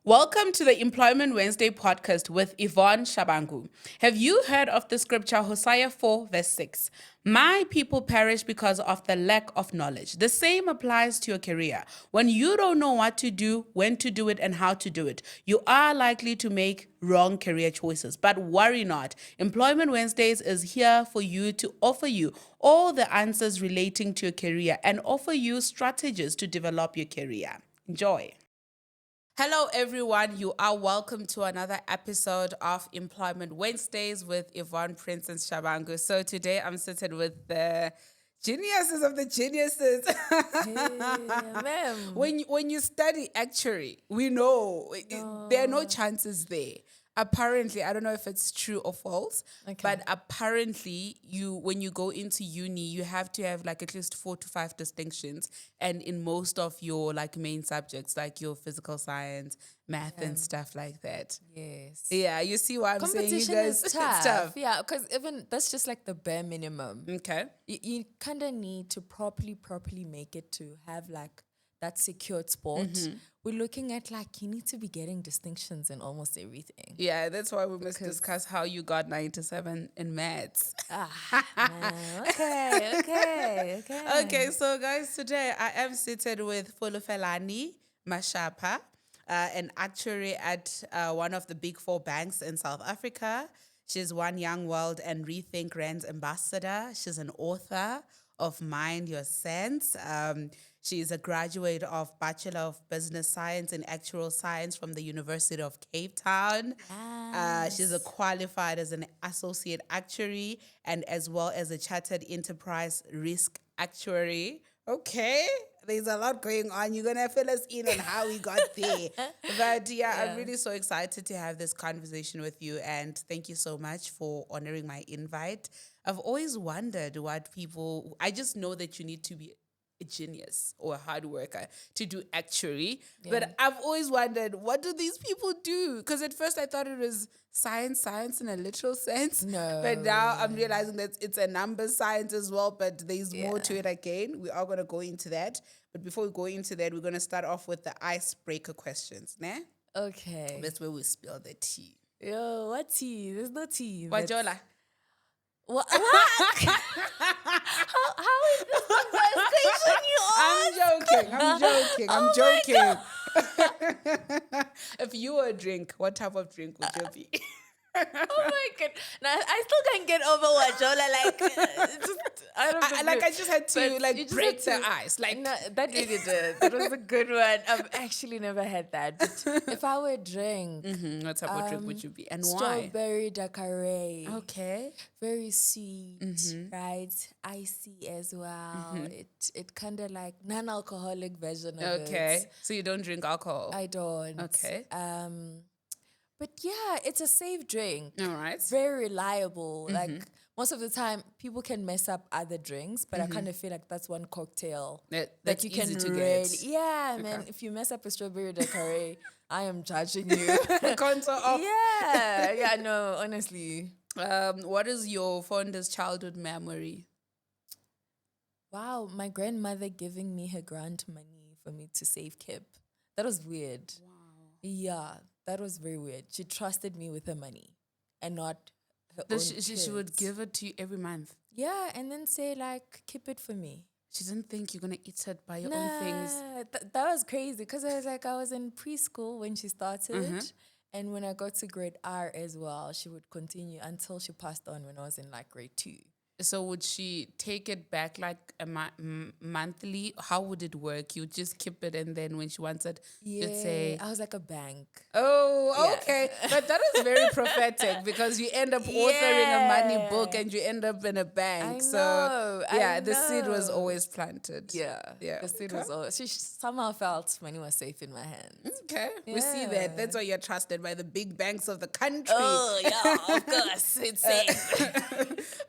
Welcome to the Employment Wednesday podcast with Yvonne Shabangu. Have you heard of the scripture Hosea 4 verse 6? My people perish because of the lack of knowledge. The same applies to your career. When you don't know what to do, when to do it, and how to do it, you are likely to make wrong career choices. But worry not. Employment Wednesdays is here for you to offer you all the answers relating to your career and offer you strategies to develop your career. Enjoy. Hello, everyone. You are welcome to another episode of Employment Wednesdays with Yvonne Prince and Shabangu. So today I'm sitting with the geniuses of the geniuses. Ma'am. When you study actuary, we know there are no chances there. Apparently, I don't know if it's true or false, but apparently when you go into uni, you have to have like at least 4 to 5 distinctions, and in most of your like main subjects, like your physical science, math and stuff like that. Yes. Yeah, you see what I'm saying? You Competition guys, is it's tough. Yeah, because even that's just like the bare minimum. Okay. You kind of need to properly make it to have like that secured spot. We're looking at like you need to be getting distinctions in almost everything. Yeah, that's why we must discuss how you got 97 in maths. Okay. Okay, so guys, today I am seated with Fulufhelani Mashapha, an actuary at one of the big 4 banks in South Africa. She's One Young World and Rethink Rand's ambassador. She's an author of Mind Your Sense. She is a graduate of Bachelor of Business Science in Actuarial Science from the University of Cape Town. She's qualified as an Associate Actuary and as well as a Chartered Enterprise Risk Actuary. Okay, there's a lot going on. You're going to fill us in on how we got there. But yeah, I'm really so excited to have this conversation with you. And thank you so much for honoring my invite. I've always wondered I just know that you need to be a genius or a hard worker to do actuary. But I've always wondered, what do these people do? Because at first I thought it was science in a literal sense. No. But now I'm realizing that it's a numbers science as well, but there's more to it again. We are going to go into that. But before we go into that, we're going to start off with the icebreaker questions. Né? Okay. That's where we spill the tea. Yo, what tea? There's no tea. Wajola. What? How is this conversation you I'm joking. If you were a drink, what type of drink would you be? Oh my god! Now I still can't get over Wajola. I just had to break the ice. No, that really did. That was a good one. I've actually never had that. But if I were a drink, what type of drink would you be and why? Strawberry daiquiri. Okay. Very sweet, right? Icy as well. It kind of like non-alcoholic version of it. Okay. So you don't drink alcohol? I don't. Okay. But yeah, it's a safe drink. All right. Very reliable. Like most of the time, people can mess up other drinks, but I kind of feel like that's one cocktail that's you easy can to really. get. Yeah, man. If you mess up a strawberry daiquiri, I am judging you. Contour off. Yeah. No, honestly. What is your fondest childhood memory? Wow, my grandmother giving me her grant money for me to save Kip. That was weird. Wow. Yeah, that was very weird. She trusted me with her money and not her own She would give it to you every month? Yeah, and then say like, keep it for me. She didn't think you're going to eat it by your own things? That was crazy because I was in preschool when she started. And when I got to grade R as well, she would continue until she passed on when I was in like grade 2. So would she take it back like a monthly? How would it work? You just keep it and then when she wants it, you'd say... I was like a bank. Oh, okay. But that is very prophetic because you end up authoring a money book and you end up in a bank. The seed was always planted. Yeah. The seed was always... She somehow felt money was safe in my hands. Okay. We see that. That's why you're trusted by the big banks of the country. Oh, yeah, of course. It's safe.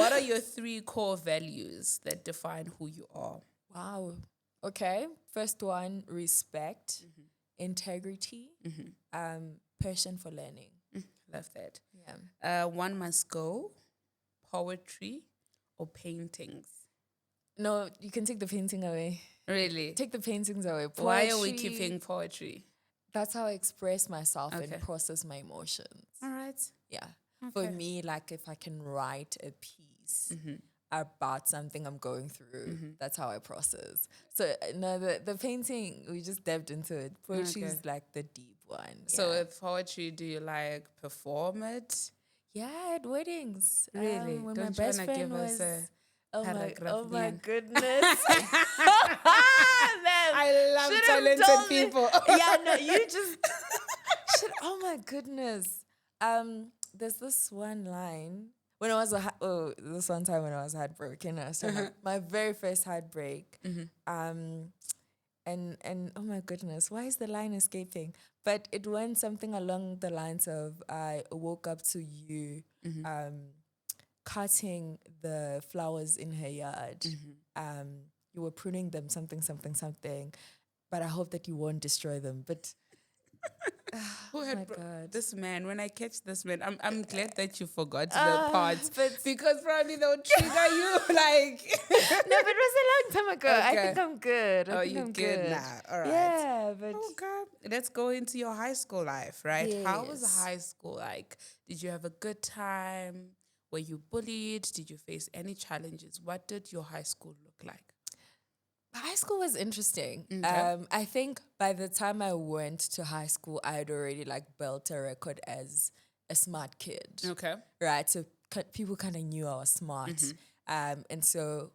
What are your 3 core values that define who you are? Wow. Okay. First one, respect, integrity, passion for learning. Love that. Yeah. One must go, poetry or paintings? No, you can take the painting away. Really? Take the paintings away. Poetry, Why are we keeping poetry? that's how I express myself Okay. and process my emotions. All right. Yeah. For Okay. me, like if I can write a piece about something I'm going through, that's how I process. So no, the painting, we just delved into it. Poetry is like the deep one. So yeah. with poetry, do you like perform it? Yeah, at weddings. Really? When Don't my you best wanna friend give us was, a paragraph? oh my Dian? goodness. Man, I love should have talented told me. people. Yeah, no, you just should. Oh my goodness. There's this one line when I was this one time when I was heartbroken. I was talking about my very first heartbreak. And oh my goodness, why is the line escaping? But it went something along the lines of I woke up to you cutting the flowers in her yard. You were pruning them, something, something, something. But I hope that you won't destroy them. But Who oh had my God. this man? When I catch this man, I'm glad that you forgot the Ah, parts but- because probably they'll trigger you. Like No, but it was a long time ago. I Okay. think I'm good. Oh, I think you I'm good now. All right. Yeah, but Okay. Let's go into your high school life, right? How was Yes. high school like? Did you have a good time? Were you bullied? Did you face any challenges? What did your high school look like? high school was interesting. Okay. I think by the time I went to high school, I had already like built a record as a smart kid. Okay. Right. So people kind of knew I was smart. And so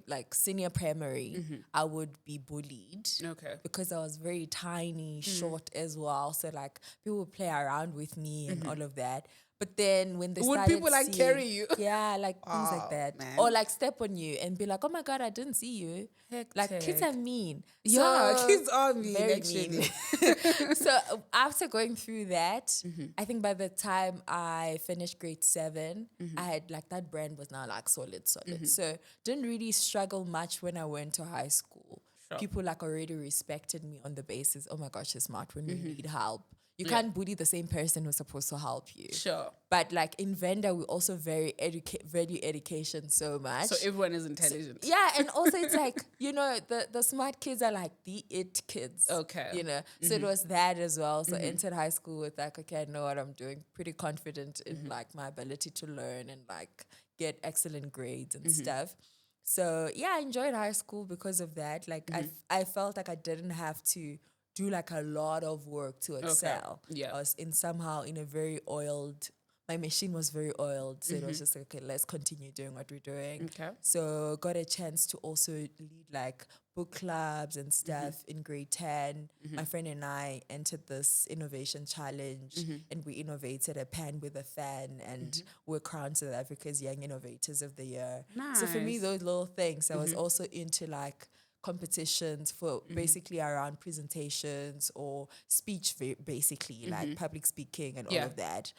like senior primary, I would be bullied. Okay. Because I was very tiny, short as well. So like people would play around with me and all of that. But then when they Would started people like seeing, carry you? Yeah, like things Oh, like that. man. Or like step on you and be like, oh my God, I didn't see you. Like kids Hectic. are mean. Yeah, So- kids are mean, very actually. mean. So after going through that, I think by the time I finished grade 7, I had like that brand was now like solid. So didn't really struggle much when I went to high school. Sure. People like already respected me on the basis, oh my gosh, she's smart when you need help. You can't bully the same person who's supposed to help you. Sure. But like in Venda, we also value education so much. So everyone is intelligent. Yeah, and also it's like, the smart kids are like the it kids. Okay. So it was that as well. So I entered high school with like, okay, I know what I'm doing. Pretty confident in like my ability to learn and like get excellent grades and stuff. So yeah, I enjoyed high school because of that. Like I felt like I didn't have to do like a lot of work to excel. Yeah. I was in a very oiled, my machine was very oiled. So it was just like, okay, let's continue doing what we're doing. Okay. So got a chance to also lead like book clubs and stuff in grade 10. My friend and I entered this innovation challenge and we innovated a pen with a fan and we're crowned South Africa's Young Innovators of the Year. So for me, Nice. those little things, I was also into like competitions for basically around presentations or speech, basically like public speaking and all of that.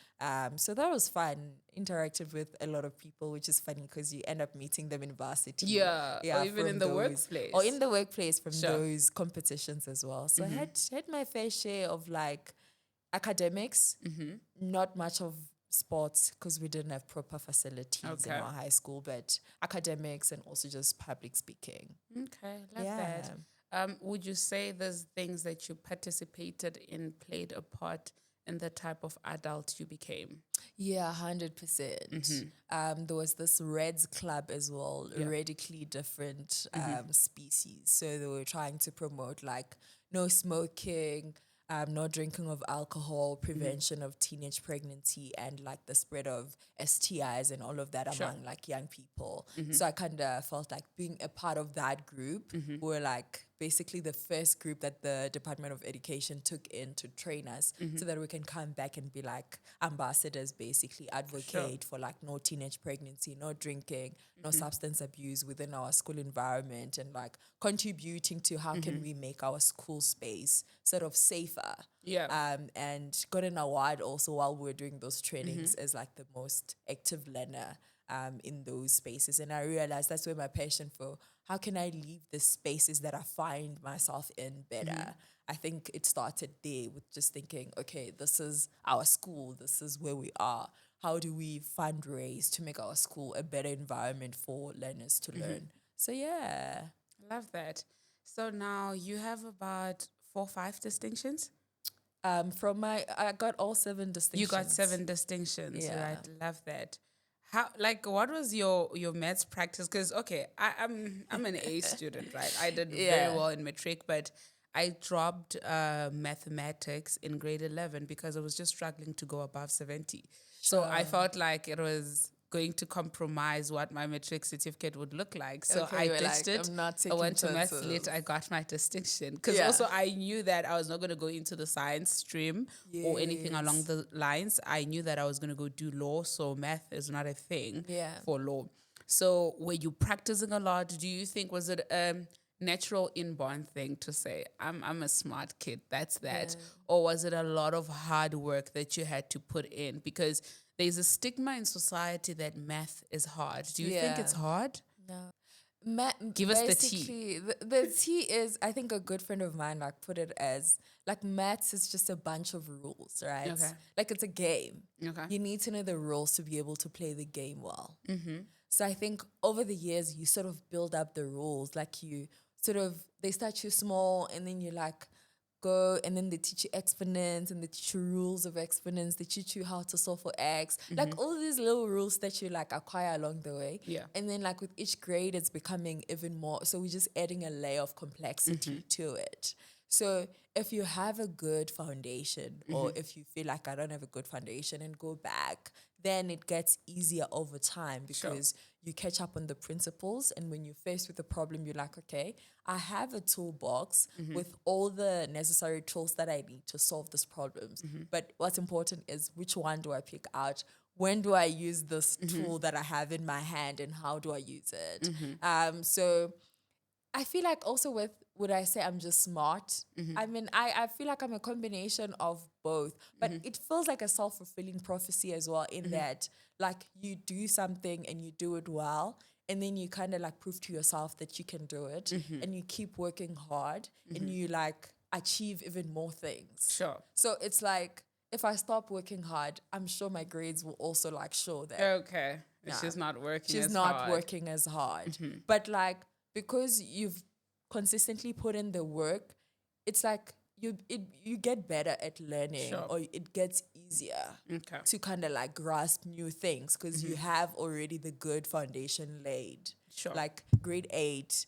So that was fun. Interacted with a lot of people, which is funny because you end up meeting them in varsity. Yeah, or even from in the workplace. Or in the workplace from Sure. those competitions as well. So I had my fair share of like academics, not much of sports because we didn't have proper facilities in Okay. our high school, but academics and also just public speaking. Okay, love that. Would you say there's things that you participated in played a part in the type of adult you became? Yeah, 100%. There was this Reds club as well, radically different species. So they were trying to promote like no smoking, no drinking of alcohol, prevention of teenage pregnancy, and like the spread of STIs and all of that among like young people. So I kind of felt like being a part of that group were like basically the first group that the Department of Education took in to train us so that we can come back and be like ambassadors, basically advocate for like no teenage pregnancy, no drinking, no substance abuse within our school environment, and like contributing to how can we make our school space sort of safer. Yeah. And got an award also while we were doing those trainings as like the most active learner in those spaces. And I realized that's where my passion for how can I leave the spaces that I find myself in better. I think it started there with just thinking, okay, this is our school, this is where we are. How do we fundraise to make our school a better environment for learners to learn? So yeah. Love that. So now you have about 4, 5 distinctions? I got all 7 You distinctions. got 7 distinctions, Yeah. right? Love that. How, like, what was your maths practice? Because okay, I'm an A student, right? I did very Yeah. well in matric, but I dropped mathematics in grade 11 because I was just struggling to go above 70. So I Sure. felt like it was going to compromise what my matric certificate would look like. So Okay, I you were ditched like, it. I'm not I taking went to maths chances. lit. I got my distinction because Yeah. also I knew that I was not going to go into the science stream or anything along Yes. the lines. I knew that I was going to go do law, so math is not a thing Yeah. for law. So were you practicing a lot? Do you think, was it natural inborn thing to say, I'm a smart kid, that's that? Yeah. Or was it a lot of hard work that you had to put in? Because there's a stigma in society that math is hard. Do you think it's Yeah. hard? No. Give us the tea. Basically, the tea is, I think a good friend of mine like put it as like maths is just a bunch of rules, right? Okay. Like it's a game. Okay. You need to know the rules to be able to play the game well. So I think over the years you sort of build up the rules. Like you sort of, they start you small and then you like go, and then they teach you exponents and they teach you rules of exponents. They teach you how to solve for x. Like all these little rules that you like acquire along the way. Yeah. And then like with each grade, it's becoming even more. So we're just adding a layer of complexity to it. So if you have a good foundation, or if you feel like I don't have a good foundation and go back, then it gets easier over time because you catch up on the principles. And when you're faced with a problem, you're like, okay, I have a toolbox with all the necessary tools that I need to solve these problems. But what's important is which one do I pick out? When do I use this tool that I have in my hand, and how do I use it? So I feel like also with, would I say I'm just smart? I mean, I feel like I'm a combination of both, but it feels like a self-fulfilling prophecy as well, in that like you do something and you do it well, and then you kind of like prove to yourself that you can do it, and you keep working hard, and you like achieve even more things. Sure. So it's like, if I stop working hard, I'm sure my grades will also like show that Okay. She's not working she's as not hard. working as hard. But like, because you've consistently put in the work, it's like you get better at learning, Sure. or it gets easier Okay. to kind of like grasp new things because you have already the good foundation laid. Sure. Like grade 8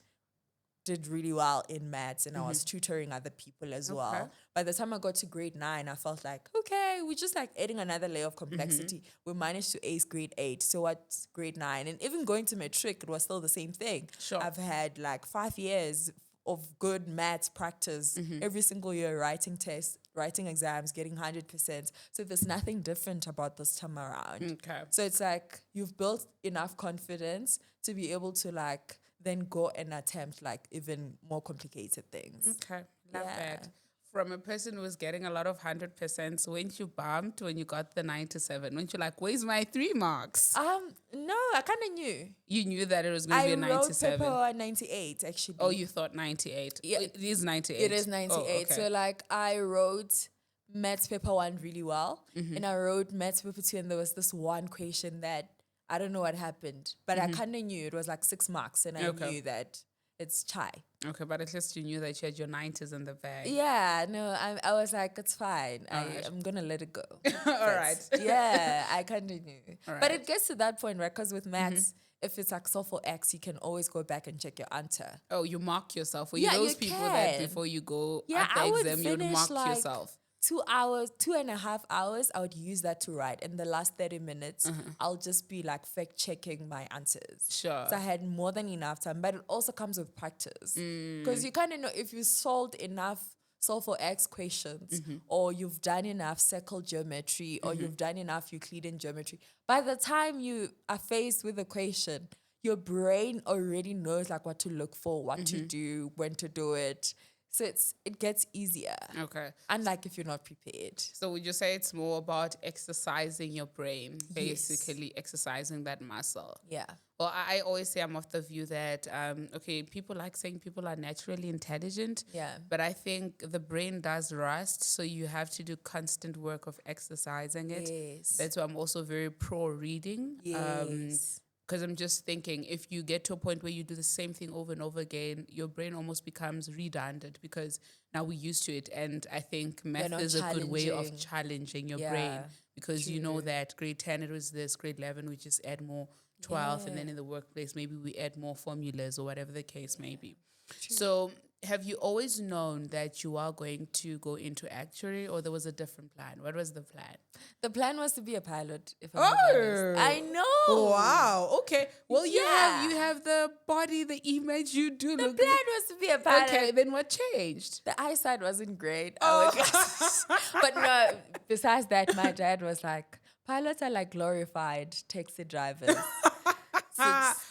did really well in maths, and I was tutoring other people as well. By the time I got to grade 9, I felt like, okay, we're just like adding another layer of complexity. We managed to ace grade 8. So what's grade 9? And even going to matric, it was still the same thing. Sure. I've had like 5 years of good maths practice every single year, writing tests, writing exams, getting 100%. So there's nothing different about this time around. Okay. So it's like you've built enough confidence to be able to like then go and attempt like even more complicated things. Okay. Love Yeah. that. From a person who was getting a lot of 100%, weren't you bummed when you got the 97? Weren't you like, where's my 3 marks? No, I kind of knew. You knew that it was going to I be a wrote 97. paper 98 actually. Oh, you thought 98. Yeah. It is 98. It is 98. Oh, okay. So like I wrote maths paper 1 really well, and I wrote maths paper 2, and there was this one question that I don't know what happened, but I kind of knew it was like 6 marks, and I knew that it's chai. Okay, but at least you knew that you had your 90s in the bag. Yeah, no, I was like, it's fine. I'm going to let it go. All right. Yeah, I kind of knew. All But right. it gets to that point, right? Because with maths, if it's like solve for X, you can always go back and check your answer. Oh, you mark yourself. Were Yeah, you those you people that can. before you go Yeah, at the I would exam, you would finish mark like yourself? 2 hours, 2.5 hours, I would use that to write. And the last 30 minutes, I'll just be like fact checking my answers. Sure. So I had more than enough time, but it also comes with practice. Because you kind of know if you solved enough solve for X questions, or you've done enough circle geometry, or you've done enough Euclidean geometry, by the time you are faced with a question, your brain already knows like what to look for, what to do, when to do it. So it gets easier. Okay. Unlike if you're not prepared. So would you say it's more about exercising your brain, basically exercising that muscle? Yeah. Well, I always say I'm of the view that, okay, people like saying people are naturally intelligent. Yeah. But I think the brain does rust, so you have to do constant work of exercising it. Yes. That's why I'm also very pro reading. Yes. Because I'm just thinking, if you get to a point where you do the same thing over and over again, your brain almost becomes redundant because now we're used to it. And I think math not is a good way of challenging. challenging your Yeah, brain because you know true. that grade 10 it was this, grade 11 we just add more 12, and then in the workplace maybe we add more formulas or whatever the case may be. So have you always known that you are going to go into actuary, or there was a different plan? What was the plan? The plan was to be a pilot, if I'm being honest. I know. Wow. Okay. Well, Yeah. you have the body, the image. You do The look. plan was to be a pilot. Okay. Then what changed? The eyesight wasn't great. But no, besides that, my dad was like, pilots are like glorified taxi drivers.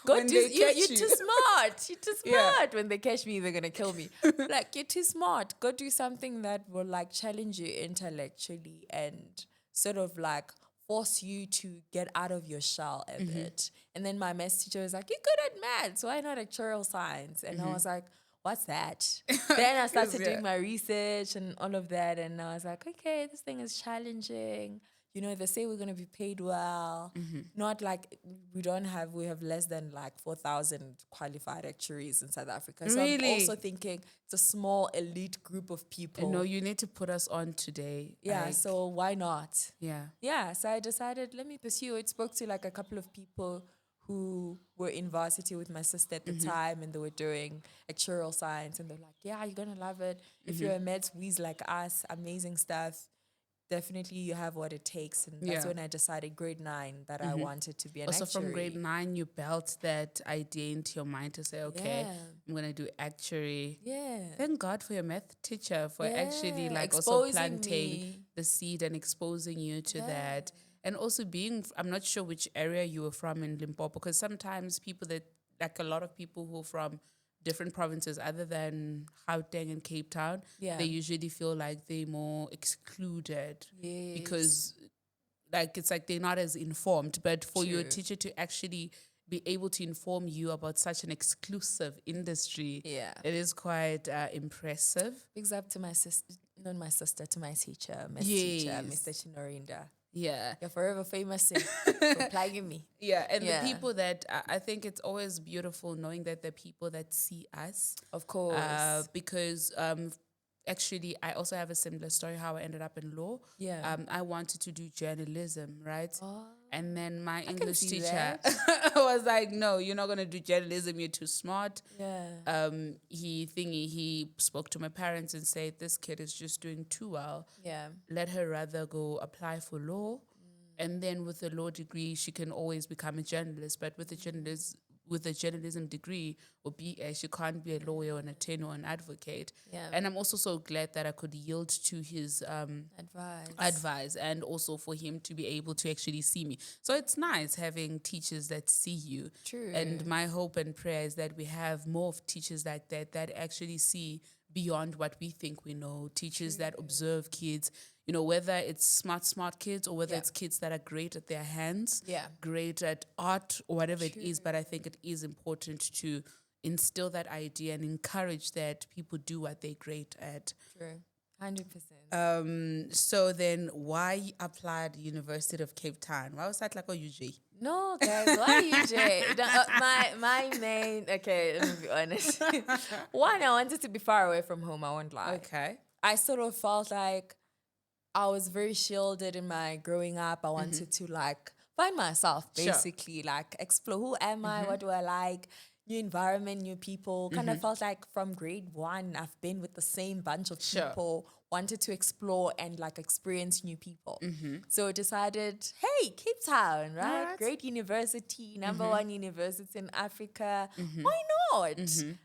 When they catch You're you. too smart. You're too Yeah. smart. When they catch me, they're gonna kill me. Like, you're too smart. Go do something that will like challenge you intellectually and sort of like force you to get out of your shell a bit. And then my maths teacher was like, "You're good at maths. Why not actuarial science?" And I was like, "What's that?" Then I started doing my research and all of that, and I was like, "Okay, this thing is challenging. You know, they say we're going to be paid well. Not like we have less than like 4,000 qualified actuaries in South Africa. So I'm Really? also thinking it's a small elite group of people. No, you need to put us on today. Yeah, Like, so why not? yeah. Yeah, so I decided, let me pursue it. Spoke to like a couple of people who were in varsity with my sister at the time, and they were doing actuarial science, and they're like, yeah, you're going to love it. If you're a med squeeze like us, amazing stuff. Definitely you have what it takes. And that's when I decided grade 9 that I wanted to be an Also actuary. from grade 9, you built that idea into your mind to say, okay, Yeah. I'm going to do actuary. Yeah. Thank God for your math teacher for actually Yeah, like also exposing planting me. the seed and exposing you to that. And also I'm not sure which area you were from in Limpopo, because sometimes people that, like a lot of people who are from different provinces other than Gauteng and Cape Town, they usually feel like they're more excluded because like it's like they're not as informed. But for your teacher to actually be able to inform you about such an exclusive industry, it is quite impressive. Bigs up to my sister, not my sister, to my teacher, Miss Teacher, Mr. Chinorinda. Yeah. You're forever famous for plugging me. Yeah, and the people that I think it's always beautiful knowing that the people that see us. Of course. Because actually, I also have a similar story how I ended up in law. Yeah. I wanted to do journalism, right? Oh, And then my English see teacher was like, no, you're not going to do journalism. You're too smart. yeah. He spoke to my parents and said, this kid is just doing too well. Yeah. Let her rather go apply for law. And then with a law degree, she can always become a journalist. But with a journalism degree or BA, she can't be a lawyer or an attorney or an advocate. Yeah. And I'm also so glad that I could yield to his advice and also for him to be able to actually see me. So it's nice having teachers that see you. True. And my hope and prayer is that we have more of teachers like that actually see beyond what we think we know. Teachers that observe kids, you know, whether it's smart kids or whether it's kids that are great at their hands, great at art or whatever it is. But I think it is important to instill that idea and encourage that people do what they're great at. True. 100%. So then why applied University of Cape Town? Why was that like a UJ? No, guys, why UJ? My main, okay, let me be honest. One, I wanted to be far away from home, I won't lie. Okay. I sort of felt like I was very shielded in my growing up. I wanted to like find myself, basically, like explore who am I, what do I like, new environment, new people. Kind of felt like from grade 1, I've been with the same bunch of people, wanted to explore and like experience new people. So decided, hey, Cape Town, right? Great university, number 1 university in Africa. Why not?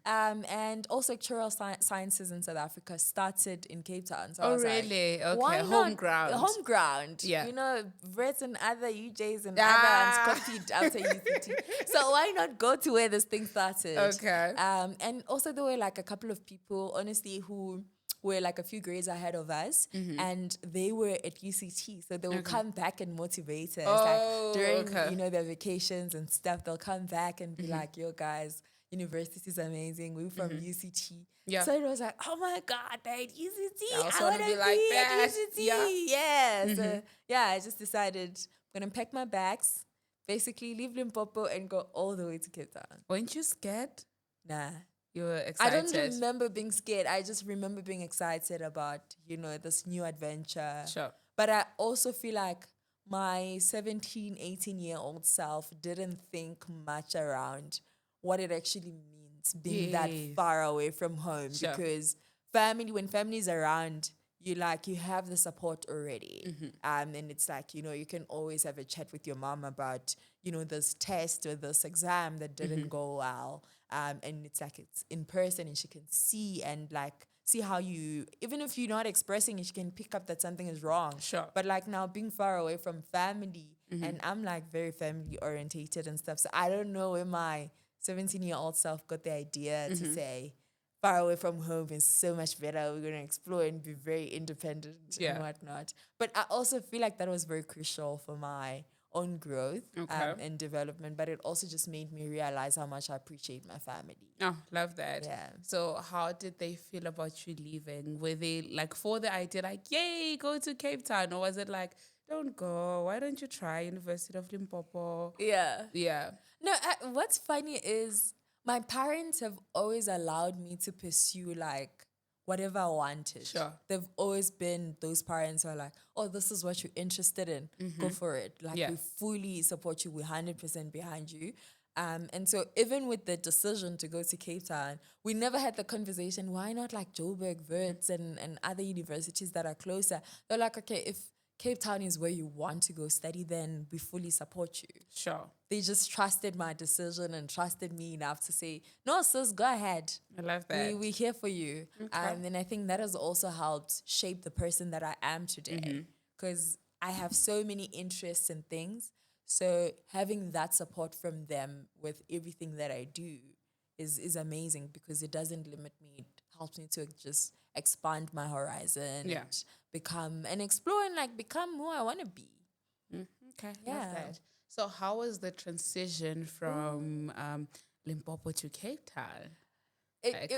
And also Actuarial Sciences in South Africa started in Cape Town. So I was really? like, Okay, why home not? ground. Home ground. Yeah. You know, Brits and other UJs and other ones copied after UCT. So why not go to where this thing started? Okay. And also there were like a couple of people, honestly, who were like a few grades ahead of us, and they were at UCT, so they will come back and motivate us. Like during you know their vacations and stuff, they'll come back and be like, "Yo, guys, university is amazing. We're from UCT." Yeah. So it was like, "Oh my God, they're at UCT. I also I wanna want be to like be that." at UCT." Yeah. So I just decided I'm gonna pack my bags, basically leave Limpopo and go all the way to Cape Town. Weren't you scared? Nah. You were I excited. don't remember being scared. I just remember being excited about, this new adventure. Sure. But I also feel like my 17, 18-year-old self didn't think much around what it actually means being that Yes. far away from home. Sure. Because when family is around, you have the support already. And it's like, you can always have a chat with your mom about, this test or this exam that didn't go well. And it's like it's in person and she can see and see how you, even if you're not expressing it, she can pick up that something is wrong. Sure. But now being far away from family and I'm very family orientated and stuff. So I don't know where my 17-year-old self got the idea to say, far away from home is so much better. We're going to explore and be very independent and whatnot. But I also feel like that was very crucial for my own growth and development. But it also just made me realize how much I appreciate my family. Oh, love that. Yeah. So how did they feel about you leaving? Were they for the idea yay, go to Cape Town? Or was it don't go, why don't you try University of Limpopo? Yeah. Yeah. No, what's funny is my parents have always allowed me to pursue whatever I wanted. Sure. They've always been those parents who are oh, this is what you're interested in. Go for it. We fully support you. We're 100% behind you. And so even with the decision to go to Cape Town, we never had the conversation, why not Joburg, Wits and other universities that are closer? They're okay, if Cape Town is where you want to go study, then we fully support you. Sure. They just trusted my decision and trusted me enough to say, no, sis, go ahead. I love that. We're here for you. Okay. And then I think that has also helped shape the person that I am today. Because I have so many interests and things. So having that support from them with everything that I do is amazing because it doesn't limit me. It helps me to just expand my horizon and become and explore and become who I want to be. Okay, love that. So how was the transition from Limpopo to Cape Town?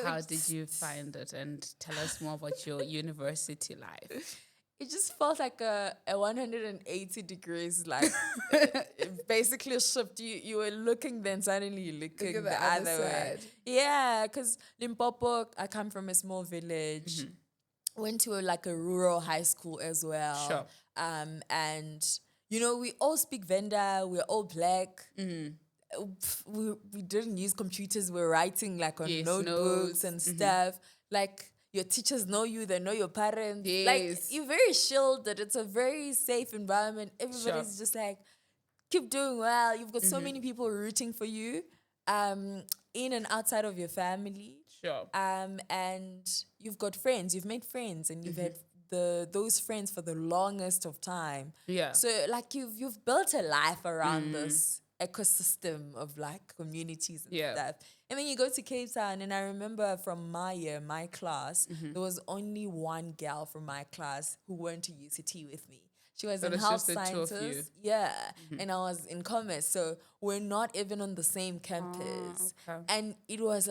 How did you find it? And tell us more about your university life. It just felt like a 180 degrees, basically a shift. You were looking, then suddenly you're looking the other way. Yeah, because Limpopo, I come from a small village. Went to a rural high school as well. Sure. And, we all speak Venda. We're all black. We didn't use computers. We're writing on notebooks and stuff. Your teachers know you, they know your parents. Yes. You're very shielded. It's a very safe environment. Everybody's just keep doing well. You've got so many people rooting for you, in and outside of your family. Sure. And you've got friends. You've made friends, and you've had those friends for the longest of time. Yeah. So you've built a life around this ecosystem of communities and stuff. And then you go to Cape Town, and I remember from my class, there was only one girl from my class who went to UCT with me. She was in health sciences. Yeah. And I was in commerce. So we're not even on the same campus. Okay. And it was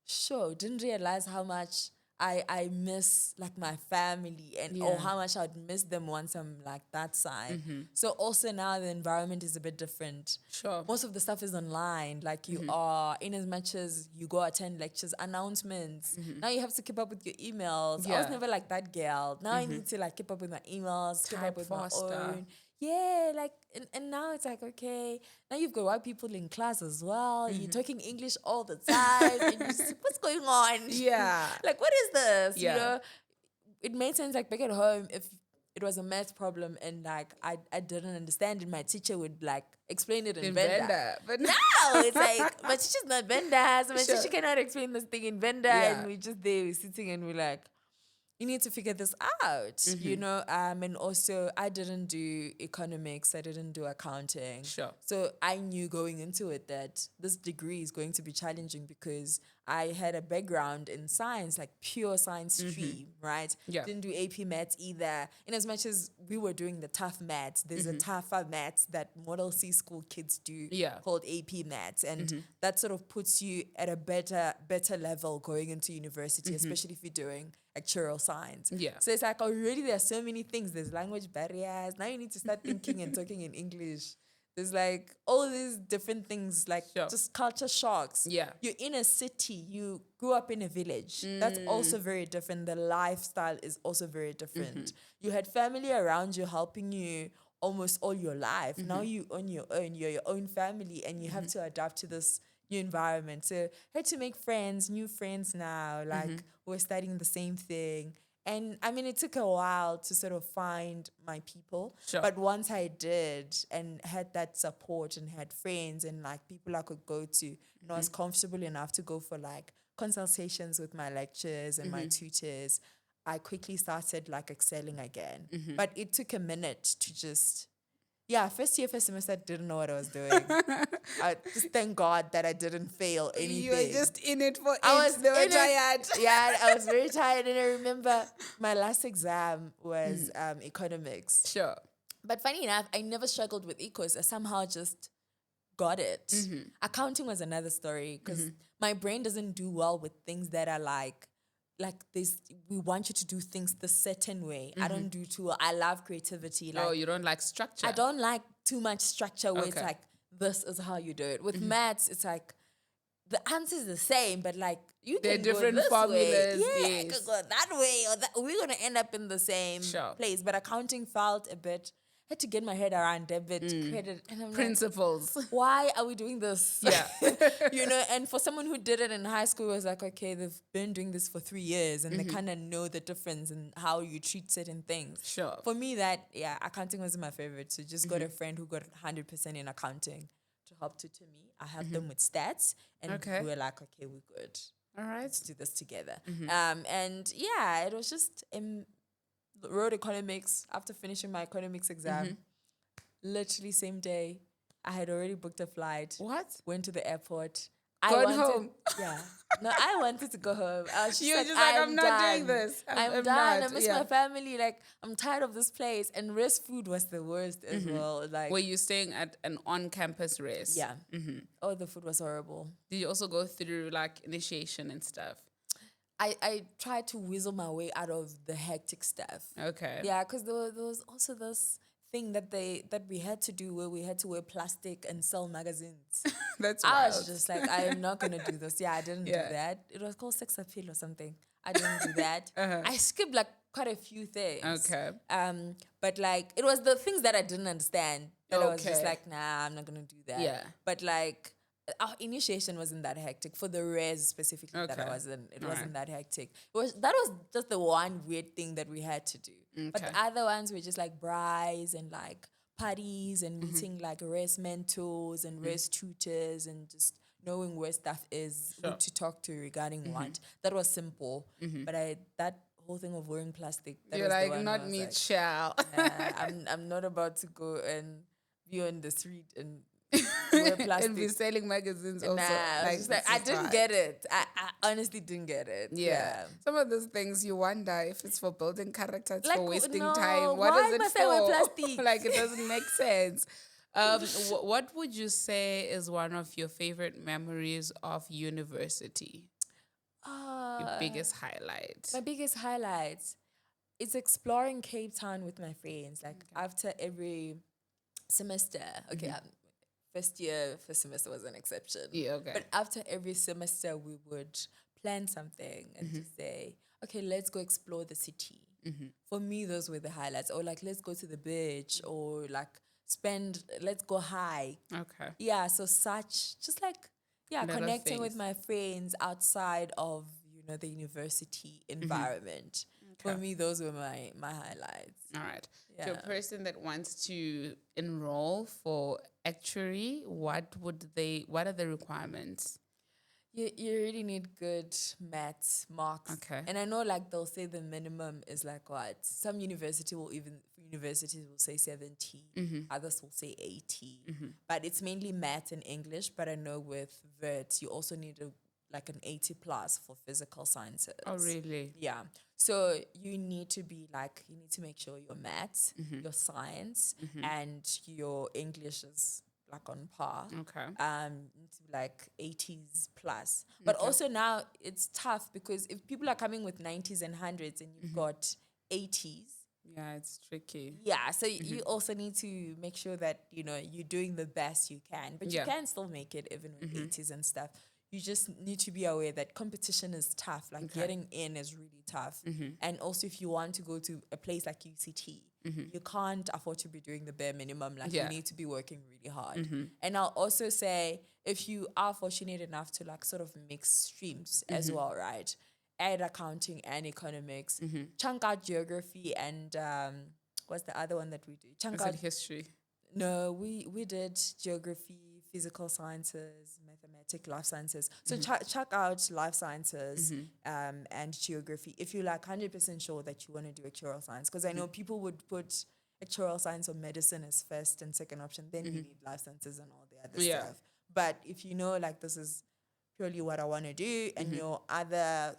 sure, didn't realize how much I miss my family and or how much I'd miss them once I'm that side. So also now the environment is a bit different. Sure. Most of the stuff is online. You are, in as much as you go attend lectures, announcements. Now you have to keep up with your emails. I was never that girl. Now I need to keep up with my emails, keep up with faster. my own. Yeah, and now it's okay, now you've got white people in class as well. You're talking English all the time. And you're just, what's going on? Yeah. What is this? Yeah. It made sense back at home if it was a math problem and I didn't understand it, my teacher would explain it in Venda. But now it's my teacher's not Venda, so my teacher cannot explain this thing in Venda, and we're just there, we're sitting and we're you need to figure this out, and also I didn't do economics, I didn't do accounting. Sure. So I knew going into it that this degree is going to be challenging because I had a background in science, pure science stream, right? Yeah. Didn't do AP maths either. In as much as we were doing the tough maths, there's a tougher maths that Model C school kids do called AP maths. And that sort of puts you at a better level going into university, especially if you're doing actuarial science. Yeah. So it's already there are so many things. There's language barriers. Now you need to start thinking and talking in English There's like all these different things, like Sure. just culture shocks. Yeah. You're in a city, you grew up in a village. That's also very different. The lifestyle is also very different. You had family around you helping you almost all your life. Now you on your own, you're your own family, and you have to adapt to this new environment. So I had to make friends, new friends now, like we're studying the same thing. And I mean, it took a while to sort of find my people. Sure. But once I did and had that support and had friends and like people I could go to, and I was comfortable enough to go for like consultations with my lecturers and my tutors, I quickly started like excelling again. But it took a minute to just, first year, first semester, I didn't know what I was doing. I just thank God that I didn't fail anything. You were just in it for I it. was They were in it. tired. Yeah, I was very tired. And I remember my last exam was economics. Sure. But funny enough, I never struggled with ecos. I somehow just got it. Accounting was another story because my brain doesn't do well with things that are like this. We want you to do things the certain way. I don't do too well. I love creativity. Like, You don't like structure. I don't like too much structure where it's Okay. like, this is how you do it. With maths, it's like, the answer is the same, but like, you They're can different go this formulas, way. Yeah, I yes. could go that way, or that. We're going to end up in the same Sure. place. But accounting felt a bit, had to get my head around debit, credit. And I'm like, Principles. why are we doing this? Yeah. And for someone who did it in high school, it was like, okay, they've been doing this for 3 years and they kind of know the difference and how you treat certain things. Sure. For me, accounting was my favorite. So just got a friend who got 100% in accounting to help tutor me. I helped them with stats and Okay. we were like, okay, we're good. All right. Let's do this together. It was just wrote economics after finishing my economics exam. Literally same day, I had already booked a flight. What? Went to the airport. Gone home. Yeah. No, I wanted to go home. I was just You were like, just like, I'm not done. doing this. I'm done. not. I miss my family. Like, I'm tired of this place. And rest food was the worst as well. Like, Were you staying at an on-campus race? yeah. Oh, the food was horrible. Did you also go through like initiation and stuff? I tried to weasel my way out of the hectic stuff. Okay. Yeah, because there was also this thing that we had to do where we had to wear plastic and sell magazines. That's I wild. was just like, I am not gonna do this. Yeah, I didn't do that. It was called sex appeal or something. I didn't do that. I skipped like quite a few things. Okay. But like it was the things that I didn't understand that I was just Okay. like, nah, I'm not gonna do that. Yeah. But like our initiation wasn't that hectic for the res specifically that I Okay. wasn't. It All wasn't that hectic. That was just the one weird thing that we had to do. But Okay. the other ones were just like braais and like parties and meeting like res mentors and res tutors and just knowing where stuff is, who Sure. to talk to regarding what. That was simple. But that whole thing of wearing plastic, that You're was the like, one not I was me, like, child. I'm not about to go and be on the street and wear plastic. And be selling magazines also. Nah, I was just like, this I is didn't fine. get it. I honestly didn't get it. Yeah. Some of those things you wonder if it's for building character, it's Like, for wasting no, time. What why is it must for? I wear plastic? Like, it doesn't make sense. What would you say is one of your favorite memories of university? Your biggest highlight? My biggest highlights is exploring Cape Town with my friends. Like after every semester, first semester was an exception. Yeah, okay. But after every semester, we would plan something and just say, okay, let's go explore the city. For me, those were the highlights. Or like, let's go to the beach, or like let's go hike. Okay. Yeah, so just like, Little connecting with things. my friends outside of, the university environment. For me, those were my highlights. All right. To a Yeah. person that wants to enroll for actuary, what are the requirements? You really need good maths marks. Okay. And I know like they'll say the minimum is like what? Some universities will say 70, others will say 80. But it's mainly maths and English. But I know with VERT, you also need like an 80 plus for physical sciences. Oh, really? Yeah. So you need to make sure your maths, your science, and your English is like on par. Okay. Need to be like 80s plus. But also now it's tough because if people are coming with 90s and 100s and you've got 80s, Yeah, it's tricky. Yeah, so you also need to make sure that, you're doing the best you can, but you Yeah. can still make it even with 80s and stuff. You just need to be aware that competition is tough. Like getting in is really tough. And also if you want to go to a place like UCT, you can't afford to be doing the bare minimum. Like Yeah. you need to be working really hard. And I'll also say if you are fortunate enough to like sort of mix streams as well, right? Add accounting and economics, chunk out geography and what's the other one that we do? Chunk Is out it history? No, we did geography, physical sciences, mathematics, life sciences. So check out life sciences and geography if you're like 100% sure that you want to do actuarial science. Because I know people would put actuarial science or medicine as first and second option. Then you need life sciences and all the other Yeah. stuff. But if you know like this is purely what I want to do and your other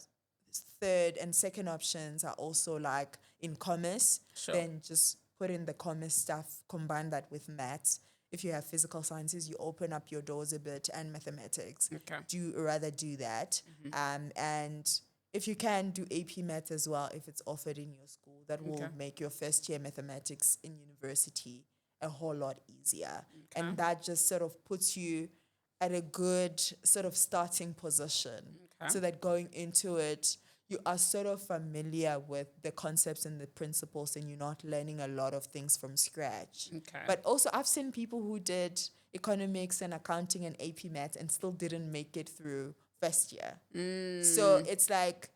third and second options are also like in commerce, Sure. then just put in the commerce stuff, combine that with maths. If you have physical sciences, you open up your doors a bit, and mathematics. Okay. Do that. And if you can do AP maths as well, if it's offered in your school, that will make your first year mathematics in university a whole lot easier. And that just sort of puts you at a good sort of starting position so that going into it, you are sort of familiar with the concepts and the principles and you're not learning a lot of things from scratch. Okay. But also I've seen people who did economics and accounting and AP maths and still didn't make it through first year. So it's like,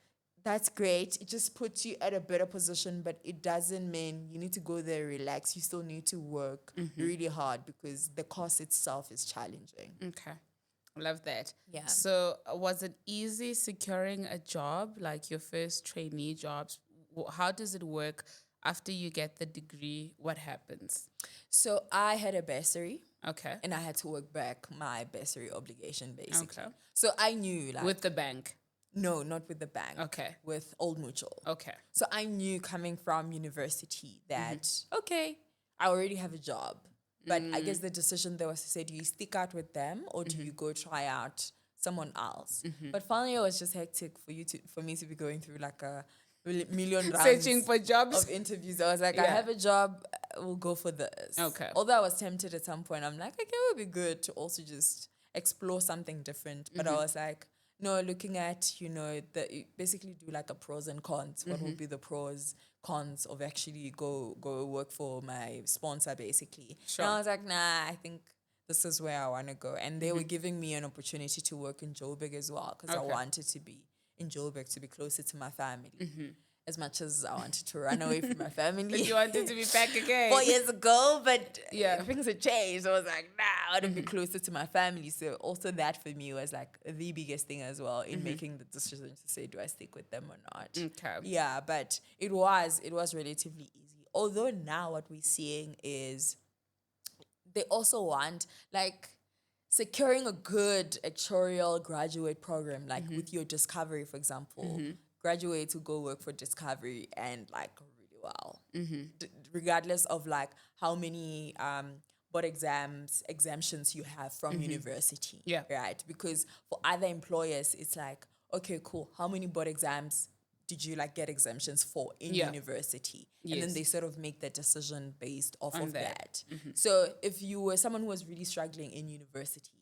that's great. It just puts you at a better position, but it doesn't mean you need to go there, relax. You still need to work really hard because the course itself is challenging. Okay. Love that. Yeah. So was it easy securing a job, like your first trainee jobs? How does it work after you get the degree? What happens? So I had a bursary. Okay. And I had to work back my bursary obligation, basically. Okay. So I knew, like... With the bank? No, not with the bank. Okay. With Old Mutual. Okay. So I knew coming from university that, okay, I already have a job. But I guess the decision there was to say, do you stick out with them or do you go try out someone else? But finally, it was just hectic for me to be going through like a million rounds Searching for jobs of interviews. I was like, I have a job, we'll go for this. Okay. Although I was tempted at some point, I'm like, okay, it would be good to also just explore something different. But I was like, no, looking at, basically do like a pros and cons. What would be the pros, cons of actually go work for my sponsor, basically. Sure. And I was like, nah, I think this is where I want to go. And they were giving me an opportunity to work in Joburg as well because I wanted to be in Joburg to be closer to my family. As much as I wanted to run away from my family. You wanted to be back again. 4 years ago, but things had changed. I was like, nah, I want to be closer to my family. So also that for me was like the biggest thing as well in making the decision to say, do I stick with them or not? Okay. Yeah, but it was relatively easy. Although now what we're seeing is they also want like securing a good actuarial graduate program, like with your Discovery, for example. Graduate to go work for Discovery and like really well, regardless of like how many board exemptions you have from university, right? Because for other employers, it's like, okay, cool. How many board exams did you like get exemptions for in university? And then they sort of make the decision based off of that. So if you were someone who was really struggling in university,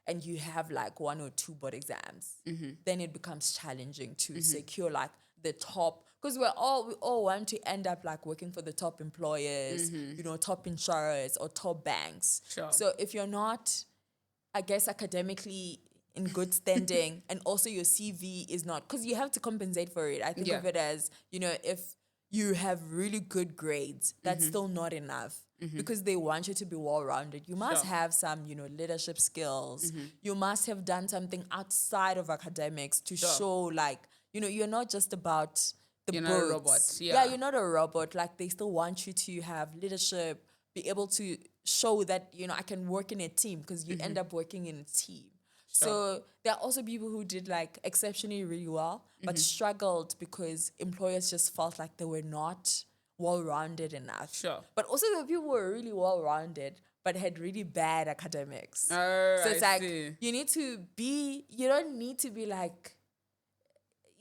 and you have like 1 or 2 board exams, then it becomes challenging to secure like the top, because we all want to end up like working for the top employers, top insurers or top banks. Sure. So if you're not, I guess, academically in good standing and also your CV is not, because you have to compensate for it. I think of it as, if you have really good grades, that's still not enough. Because they want you to be well-rounded. You must have some, leadership skills. You must have done something outside of academics to show, like, you're not just about the You're books. not a robot. Yeah, you're not a robot. Like, they still want you to have leadership, be able to show that, I can work in a team because you end up working in a team. So there are also people who did like exceptionally really well, but struggled because employers just felt like they were not well-rounded enough. Sure. But also the people who were really well-rounded but had really bad academics. Oh, so it's I like see. you don't need to be like,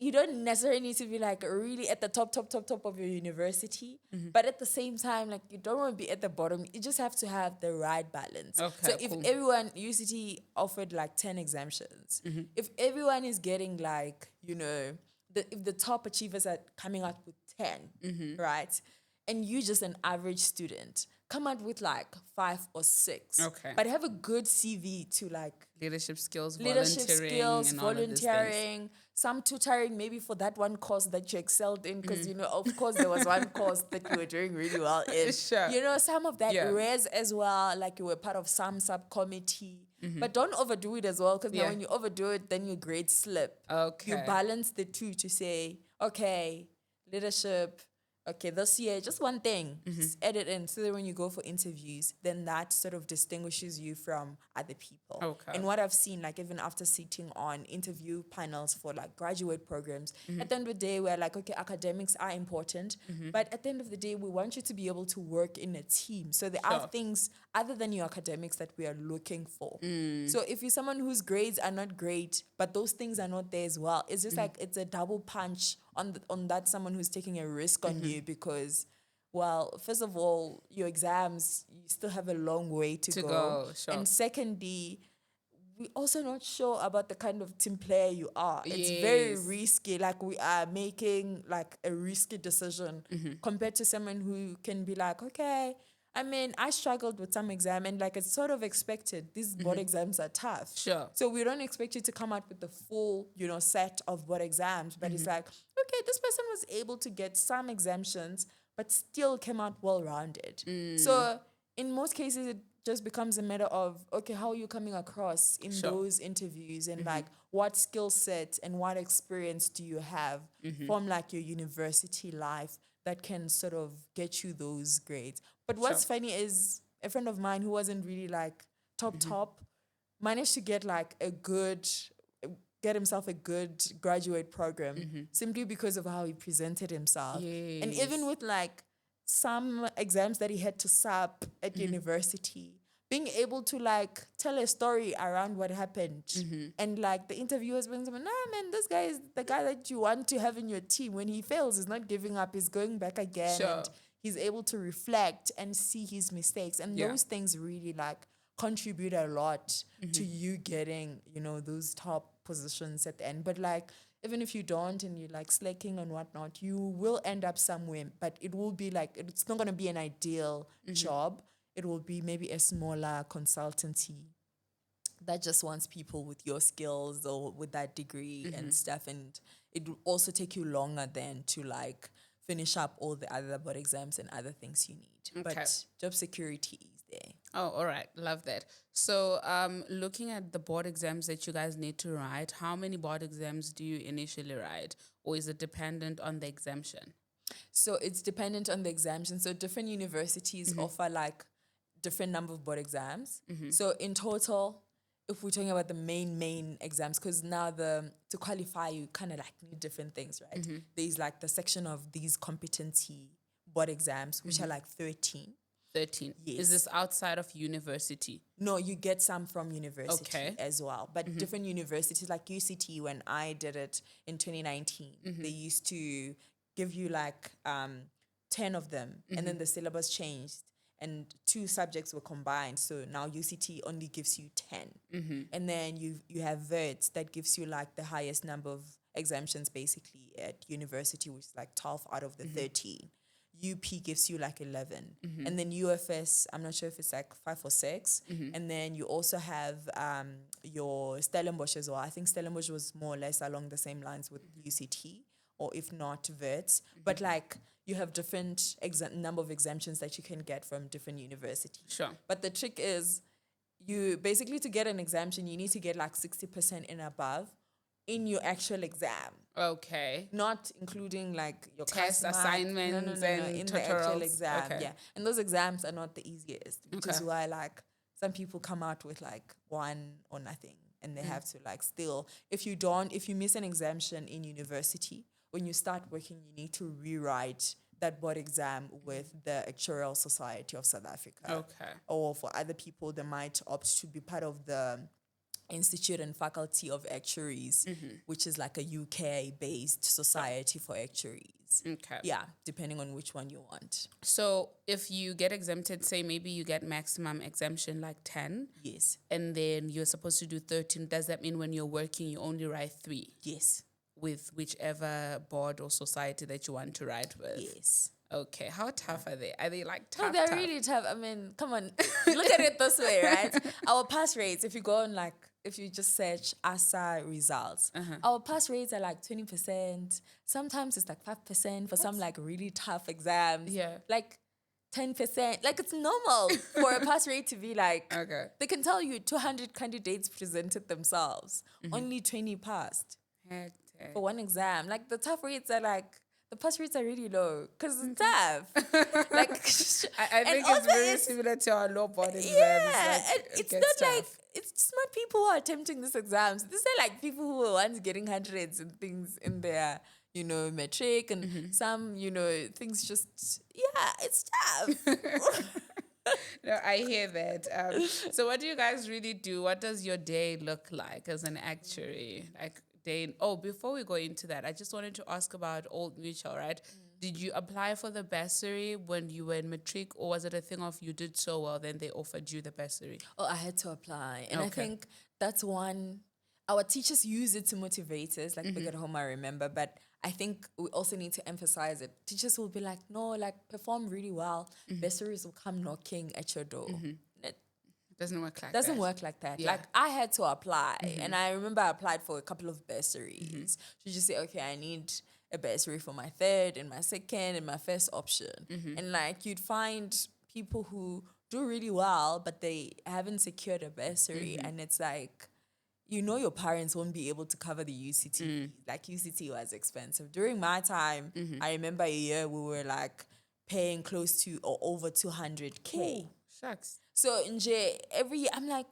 you don't necessarily need to be like really at the top of your university, but at the same time, like you don't want to be at the bottom. You just have to have the right balance. Okay, So if cool. everyone, UCT offered like 10 exemptions, if everyone is getting like, if the top achievers are coming out with 10, right? And you just an average student, come out with like 5 or 6. Okay. But have a good CV to like Leadership skills, leadership volunteering, skills, and all of these things. volunteering, some tutoring, maybe for that one course that you excelled in, because of course there was one course that you were doing really well in. Sure. Some of that Yeah. res as well, like you were part of some subcommittee. But don't overdo it as well, because now Yeah. when you overdo it, then your grades slip. Okay. You balance the two to say, okay, leadership. Okay, this year, just one thing, just add it in, so that when you go for interviews, then that sort of distinguishes you from other people. Okay. And what I've seen, like even after sitting on interview panels for like graduate programs, at the end of the day, we're like, okay, academics are important, but at the end of the day, we want you to be able to work in a team. So there are Sure. things other than your academics that we are looking for. So if you're someone whose grades are not great, but those things are not there as well, it's just like it's a double punch on that someone who's taking a risk on you, because, well, first of all, your exams, you still have a long way to go. Sure. And secondly, we're also not sure about the kind of team player you are. It's very Yes. risky. Like we are making like a risky decision compared to someone who can be like, okay, I mean, I struggled with some exam, and like it's sort of expected. These board exams are tough. Sure. So we don't expect you to come out with the full, set of board exams. But it's like, okay, this person was able to get some exemptions, but still came out well-rounded. So in most cases, it just becomes a matter of, okay, how are you coming across in Sure. those interviews, and like what skill set and what experience do you have from like your university life that can sort of get you those grades. But what's funny is a friend of mine who wasn't really like top managed to get like get himself a good graduate program simply because of how he presented himself. And even with like some exams that he had to sub at university, being able to like tell a story around what happened, and like the interviewers being like, nah man, this guy is the guy that you want to have in your team. When he fails, he's not giving up, he's going back again. Sure. And he's able to reflect and see his mistakes, and those things really like contribute a lot to you getting, those top positions at the end. But like, even if you don't and you're like slacking and whatnot, you will end up somewhere, but it will be like, it's not going to be an ideal job. It will be maybe a smaller consultancy that just wants people with your skills or with that degree and stuff. And it will also take you longer then to like finish up all the other board exams and other things you need. Okay. But job security is there. Oh, all right. Love that. So looking at the board exams that you guys need to write, how many board exams do you initially write? Or is it dependent on the exemption? So it's dependent on the exemption. So different universities offer like different number of board exams. So in total, if we're talking about the main exams, because now to qualify, you kind of like need different things, right? There's like the section of these competency board exams, which are like 13. 13. Yes. Is this outside of university? No, you get some from university Okay. as well. But different universities, like UCT, when I did it in 2019, they used to give you like 10 of them, and then the syllabus changed and 2 subjects were combined. So now UCT only gives you 10. And then you have VERT that gives you like the highest number of exemptions basically at university, which is like 12 out of the 13. UP gives you like 11. And then UFS, I'm not sure if it's like 5 or 6. And then you also have your Stellenbosch as well. I think Stellenbosch was more or less along the same lines with UCT, or if not VET. But like you have different number of exemptions that you can get from different universities. Sure. But the trick is, you basically, to get an exemption, you need to get like 60% and above in your actual exam. Okay. Not including like your Test class mark. assignments No, and in the actual tutorials. exam. Okay. Yeah. And those exams are not the easiest, which is Okay. why like some people come out with like 1 or nothing, and they have to like still, if you miss an exemption in university, when you start working, you need to rewrite that board exam with the Actuarial Society of South Africa. Okay. Or for other people, they might opt to be part of the Institute and Faculty of Actuaries, which is like a UK-based society for actuaries. Okay. Yeah, depending on which one you want. So if you get exempted, say maybe you get maximum exemption like 10, Yes. and then you're supposed to do 13, does that mean when you're working, you only write 3 Yes. with whichever board or society that you want to write with? Yes. Okay. How tough are they? Are they like No, tough? they're really tough. I mean, come on, look at it this way, right? Our pass rates, if you go on if you just search ASA results, our pass rates are like 20%. Sometimes it's like 5% for some like really tough exams. Yeah. Like 10%. Like it's normal for a pass rate to be like, Okay. they can tell you 200 candidates presented themselves. Only 20 passed Hectic. for one exam. Like the tough rates are like, the pass rates are really low because it's tough. Like, I think it's very similar to our law board exams. yeah, Like, and it's gets not tough. like it's not people who are attempting these exams. These are like people who were once getting hundreds and things in their, metric and some, things just it's tough. No, I hear that. So what do you guys really do? What does your day look like as an actuary? Like before we go into that, I just wanted to ask about Old Mutual, right? Did you apply for the bursary when you were in matric, or was it a thing of you did so well, then they offered you the bursary? Oh, I had to apply. And I Okay. think that's one, our teachers use it to motivate us, like back at home, I remember. But I think we also need to emphasize it. Teachers will be like, no, like perform really well. Bursaries will come knocking at your door. It Doesn't work like doesn't that. work like that. Yeah. Like I had to apply. And I remember I applied for a couple of bursaries. So you just say, okay, I need a bursary for my third and my second and my first option. And like you'd find people who do really well, but they haven't secured a bursary. And it's like, your parents won't be able to cover the UCT. Like UCT was expensive. During my time, I remember a year we were like paying close to or over 200K. Ooh, shucks. So every year, I'm like,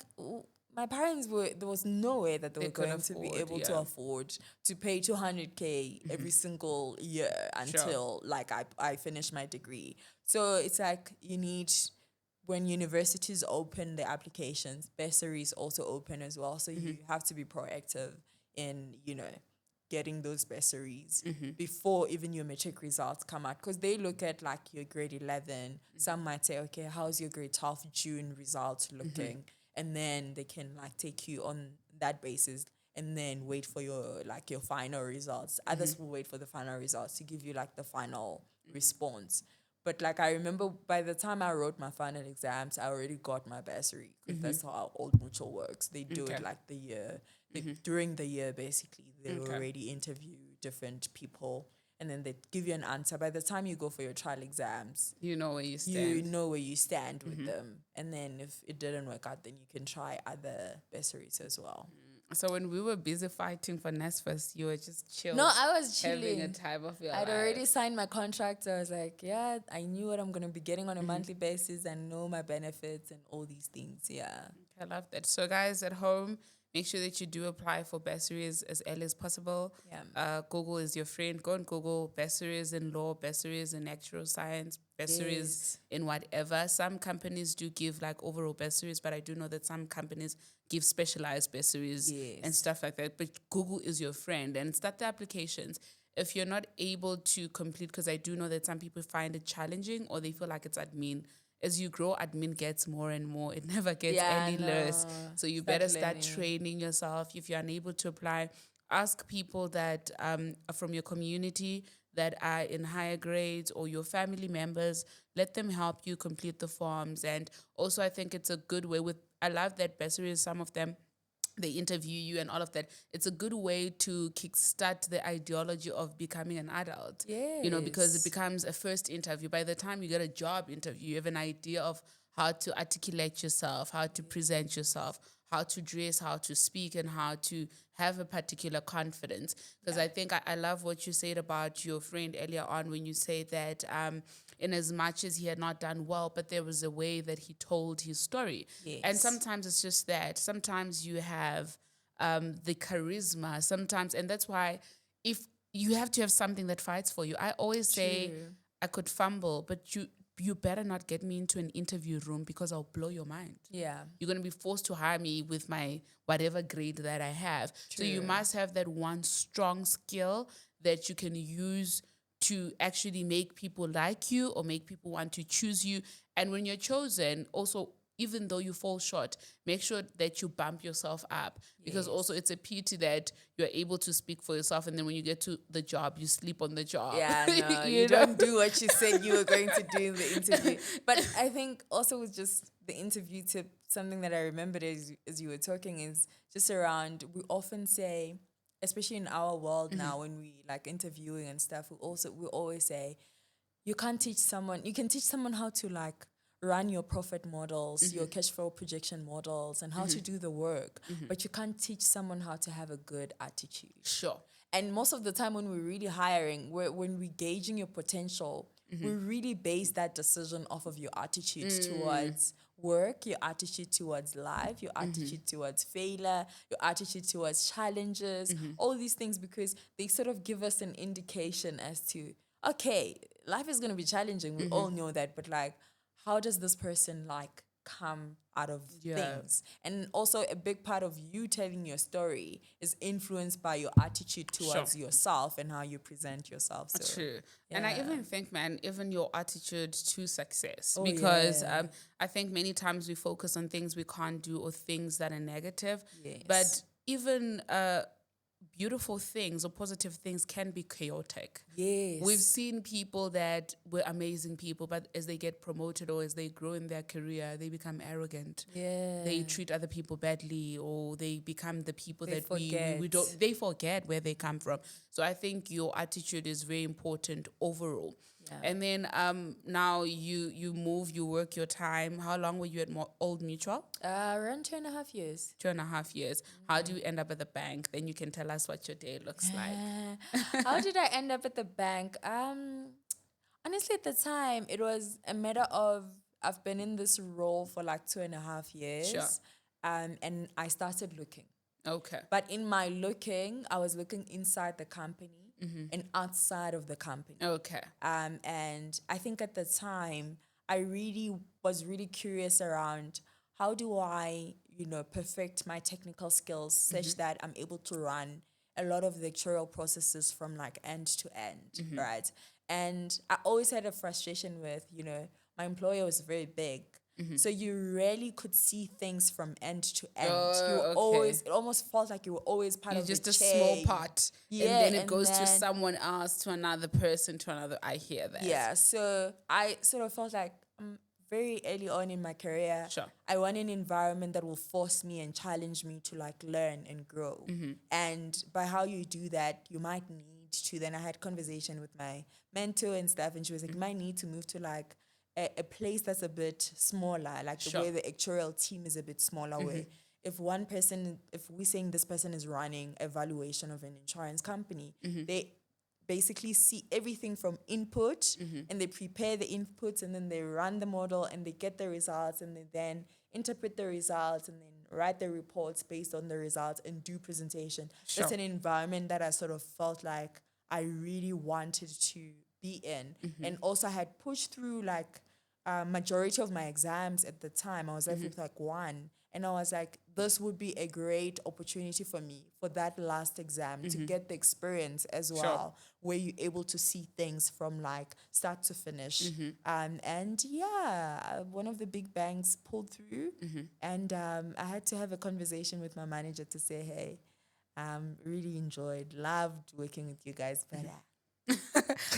my parents there was no way that they were could going to be afford, able to afford to pay 200K every single year until like I finished my degree. So it's like you need, when universities open their applications, bursaries also open as well. So you have to be proactive in, getting those bursaries before even your matric results come out. Because they look at like your grade 11. Some might say, okay, how's your grade 12 June results looking? And then they can like take you on that basis and then wait for your final results. Others will wait for the final results to give you like the final response. But like I remember by the time I wrote my final exams, I already got my bursary because that's how Old Mutual works. They do it like the year. During the year, basically, they already interview different people and then they give you an answer. By the time you go for your trial exams, you know where you stand. You know where you stand with them. And then if it didn't work out, then you can try other bursaries as well. So when we were busy fighting for NSFAS, you were just chill. No, I was chilling. Having a time of your life. I'd already signed my contract. So I was like, yeah, I knew what I'm going to be getting on a monthly basis. I know my benefits and all these things. Yeah. I love that. So guys at home, make sure that you do apply for bursaries as early as possible. Yeah. Google is your friend. Go and Google bursaries in law, bursaries in actuarial science, bursaries in whatever. Some companies do give like overall bursaries, but I do know that some companies give specialized bursaries and stuff like that. But Google is your friend and start the applications. If you're not able to complete, because I do know that some people find it challenging or they feel like it's admin. As you grow, admin gets more and more. It never gets any less. So you better start training yourself. If you're unable to apply, ask people that are from your community that are in higher grades or your family members. Let them help you complete the forms. And also, I think it's a good way I love that bursaries, some of them, they interview you and all of that. It's a good way to kickstart the ideology of becoming an adult. Because it becomes a first interview. By the time you get a job interview, you have an idea of how to articulate yourself, how to present yourself, how to dress, how to speak, and how to have a particular confidence. Because I think I love what you said about your friend earlier on when you say that in as much as he had not done well, but there was a way that he told his story. And sometimes it's just that. Sometimes you have the charisma. Sometimes, and that's why if you have to have something that fights for you. I always say I could fumble, but you better not get me into an interview room because I'll blow your mind. Yeah. You're going to be forced to hire me with my whatever grade that I have. So you True. must have that one strong skill that you can use to actually make people like you or make people want to choose you. And when you're chosen, also, even though you fall short, make sure that you bump yourself up, because also it's a pity that you're able to speak for yourself and then when you get to the job, you sleep on the job. Yeah, no, you you know? don't do what you said you were going to do in the interview. But I think also with just the interview tip, something that I remembered as you were talking is just around, we often say, especially in our world now when we like interviewing and stuff, we always say, you can teach someone how to like run your profit models, your cash flow projection models, and how to do the work. But you can't teach someone how to have a good attitude. Sure. And most of the time when we're really hiring, when we're gauging your potential, we really base that decision off of your attitude towards work, your attitude towards life, your attitude towards failure, your attitude towards challenges, all these things, because they sort of give us an indication as to, okay, life is going to be challenging. We all know that, but like, how does this person like come out of things? And also a big part of you telling your story is influenced by your attitude towards yourself and how you present yourself. So, true. And I even think, man, even your attitude to success, Oh, because yeah. I think many times we focus on things we can't do or things that are negative. Yes. But even beautiful things or positive things can be chaotic. Yes. We've seen people that were amazing people, but as they get promoted or as they grow in their career, they become arrogant. Yeah. They treat other people badly, or they become the people They that we don't, they forget where they come from. So I think your attitude is very important overall. Yeah. And then now you move, you work your time. How long were you at Old Mutual? Around 2.5 years. 2.5 years. How do you end up at the bank? Then you can tell us what your day looks like. How did I end up at the bank? Honestly, at the time, it was a matter of I've been in this role for like 2.5 years. Sure. And I started looking. Okay. But in my looking, I was looking inside the company and outside of the company. Okay. And I think at the time, I was really curious around how do I, perfect my technical skills such that I'm able to run a lot of the actuarial processes from like end to end, right? And I always had a frustration with, my employer was very big. So you rarely could see things from end to end. It almost felt like you were always part of just the a chain. small part. Yeah, and then it goes to someone else, to another person, to another. I hear that. Yeah, so I sort of felt like very early on in my career, I want an environment that will force me and challenge me to like learn and grow. And by how you do that, you might need to. Then I had conversation with my mentor and stuff, and she was like, you might need to move to like a place that's a bit smaller, like the way the actuarial team is a bit smaller, where if we're saying this person is running a valuation of an insurance company, they basically see everything from input and they prepare the inputs and then they run the model and they get the results and they then interpret the results and then write the reports based on the results and do presentation. That's an environment that I sort of felt like I really wanted to be in. And also I had pushed through like majority of my exams at the time. I was left with like one. And I was like, this would be a great opportunity for me for that last exam to get the experience as well, where you're able to see things from like start to finish. And yeah, one of the big banks pulled through and I had to have a conversation with my manager to say, hey, really loved working with you guys, but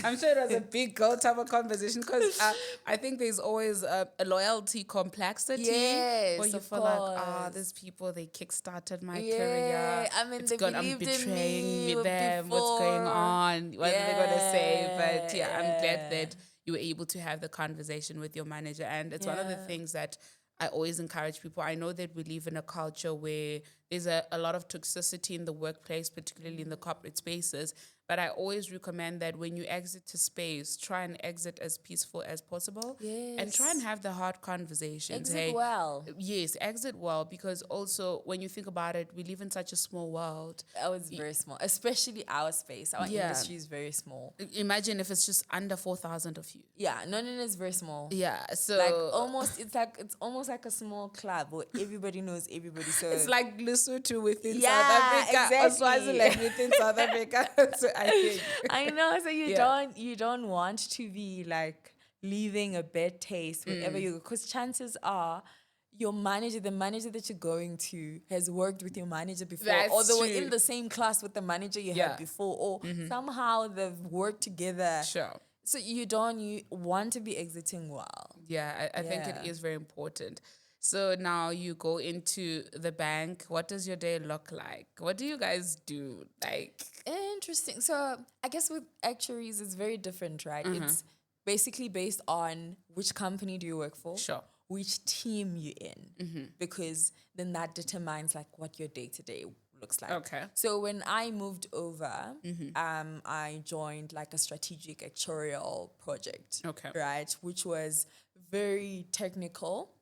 I'm sure it was a big girl type of conversation, because I think there's always a loyalty complexity. Yes, where you of feel course. like, these people, they kickstarted my career. I mean, It's they good, I'm believed in betraying me them. before. What's going on? What are they going to say? But Yeah, I'm glad that you were able to have the conversation with your manager. And it's one of the things that I always encourage people. I know that we live in a culture where there's a lot of toxicity in the workplace, particularly in the corporate spaces. But I always recommend that when you exit to space, try and exit as peaceful as possible. And try and Yes. have the hard conversations. Exit well. Yes, exit well, because also when you think about it, we live in such a small world. That was very small, especially our space. Our Yeah. industry is very small. Imagine if it's just under 4,000 of you. Yeah, no, it's very small. Yeah, so Like it's almost like a small club where everybody knows everybody. So it's like Lesotho within Yeah, South Africa, or exactly. Swaziland within South Africa. So I think I know. So Yeah. you don't want to be like leaving a bad taste wherever you go, because chances are your manager, the manager that you're going to, has worked with your manager before, That's or they were true. in the same class with the manager you Yeah. had before, or somehow they've worked together. Sure. So you want to be exiting well. Yeah, I think it Yeah. is very important. So now you go into the bank. What does your day look like? What do you guys do? Like, Interesting. So I guess with actuaries, it's very different, right? It's basically based on which company do you work for, Sure. which team you're in, because then that determines like what your day to day looks like. Okay. So when I moved over, I joined like a strategic actuarial project, Okay. right, which was very technical.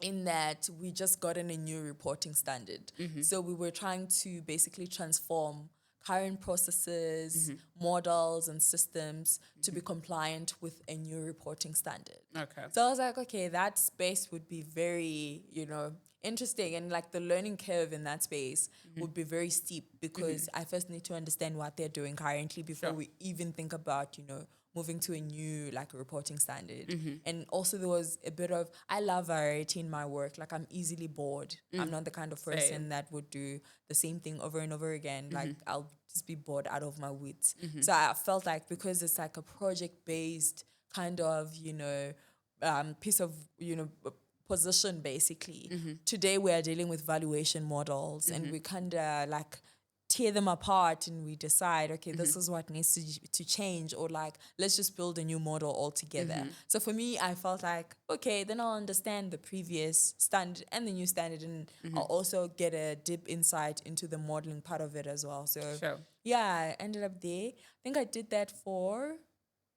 In that we just gotten a new reporting standard. So we were trying to basically transform current processes, models, and systems to be compliant with a new reporting standard. Okay. So I was like, okay, that space would be very, interesting. And like the learning curve in that space would be very steep, because I first need to understand what they're doing currently before Sure. we even think about, moving to a new like reporting standard. And also there was a bit of, I love variety in my work. Like I'm easily bored. I'm not the kind of person Same. that would do the same thing over and over again. Like I'll just be bored out of my wits. So I felt like, because it's like a project based kind of, piece of, position basically. Today we are dealing with valuation models, and we kind of like tear them apart, and we decide, okay, this is what needs to change, or like let's just build a new model altogether. So for me, I felt like, okay, then I'll understand the previous standard and the new standard, and I'll also get a deep insight into the modeling part of it as well. So Sure. yeah, I ended up there. I think I did that for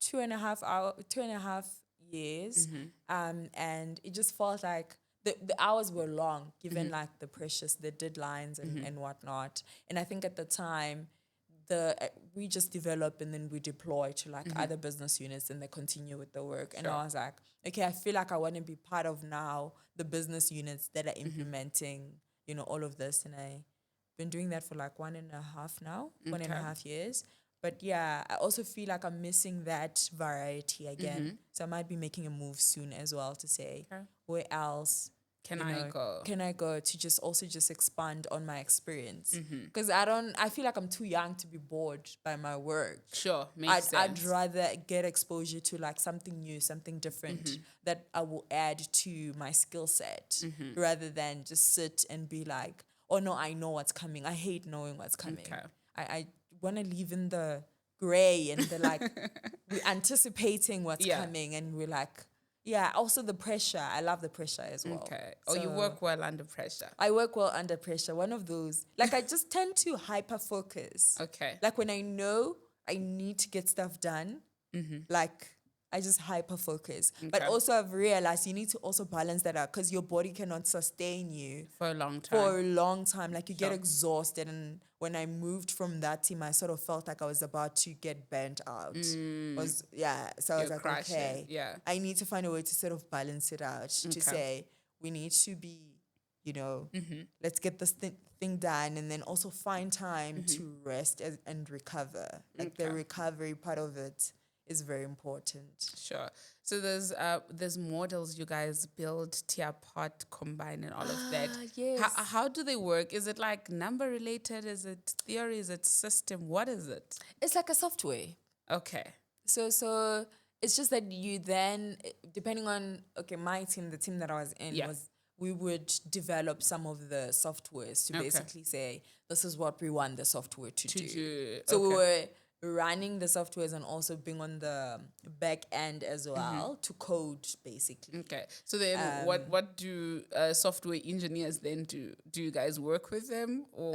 2.5 years. And it just felt like the hours were long, given like the deadlines and whatnot. And I think at the time, we just develop and then we deploy to like other business units, and they continue with the work. And I was like, okay, I feel like I want to be part of now the business units that are implementing, all of this. And I've been doing that for like 1.5 years. But yeah, I also feel like I'm missing that variety again. So I might be making a move soon as well to say, where else Can I go? Can I go to just expand on my experience? Because I feel like I'm too young to be bored by my work. Sure, makes sense. I'd rather get exposure to like something new, something different that I will add to my skill set, rather than just sit and be like, oh no, I know what's coming. I hate knowing what's coming. Okay. I want to live in the gray, and the like, we're anticipating what's coming, and we're like, yeah, also the pressure. I love the pressure as well. Okay. Oh, you work well under pressure. I work well under pressure. One of those, like, I just tend to hyper focus. Okay. Like when I know I need to get stuff done, like I just hyper focus. But also I've realized you need to also balance that out, because your body cannot sustain you For a long time. Like you get exhausted. And when I moved from that team, I sort of felt like I was about to get burnt out. So I was like, crashing. okay, Yeah. I need to find a way to sort of balance it out, to say we need to be, let's get this thing done, and then also find time to rest and recover. Like the recovery part of it is very important. Sure. So there's models you guys build, tier part, combine, and all of that. Yes. How do they work? Is it like number related? Is it theory? Is it system? What is it? It's like a software. Okay. So it's just that you then, depending on, my team, the team that I was in we would develop some of the softwares to basically say, this is what we want the software to do. So we were running the softwares and also being on the back end as well to code, basically. Okay. So then what do software engineers then do? Do you guys work with them or?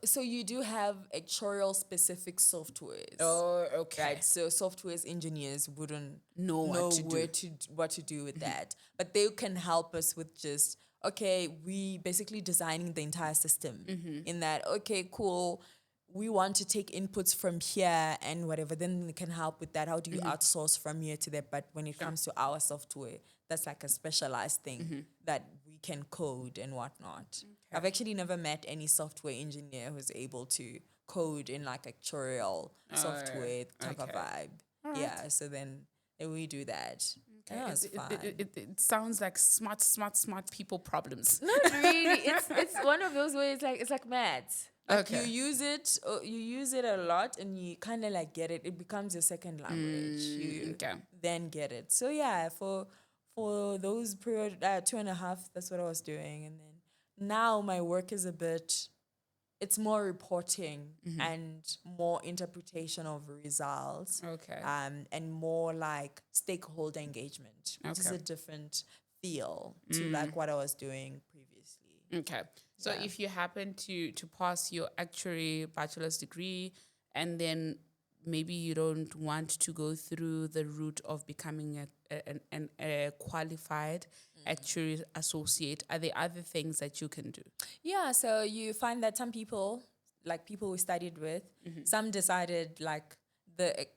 So you do have actuarial specific softwares. Oh, okay. Right. So softwares engineers wouldn't Know what to do. what to do with that. But they can help us with just, okay, we basically designing the entire system in that, okay, cool, we want to take inputs from here and whatever, then they can help with that. How do you outsource from here to there? But when it comes to our software, that's like a specialized thing that we can code and whatnot. I've actually never met any software engineer who's able to code in like actuarial software type of vibe. Right. Yeah, so then we do that. Okay. Yeah, it's fun. It sounds like smart people problems. Not really. It's one of those where it's like maths. Like Okay. you use it a lot and you kind of like get it. It becomes your second language. You okay. then get it. So yeah, for those period 2.5, that's what I was doing, and then now my work is it's more reporting and more interpretation of results. Okay. And more like stakeholder engagement, which is Okay. a different feel to like what I was doing previously. Okay. So if you happen to pass your actuary bachelor's degree and then maybe you don't want to go through the route of becoming a qualified actuary associate, are there other things that you can do? Yeah, so you find that some people, like people we studied with, some decided like the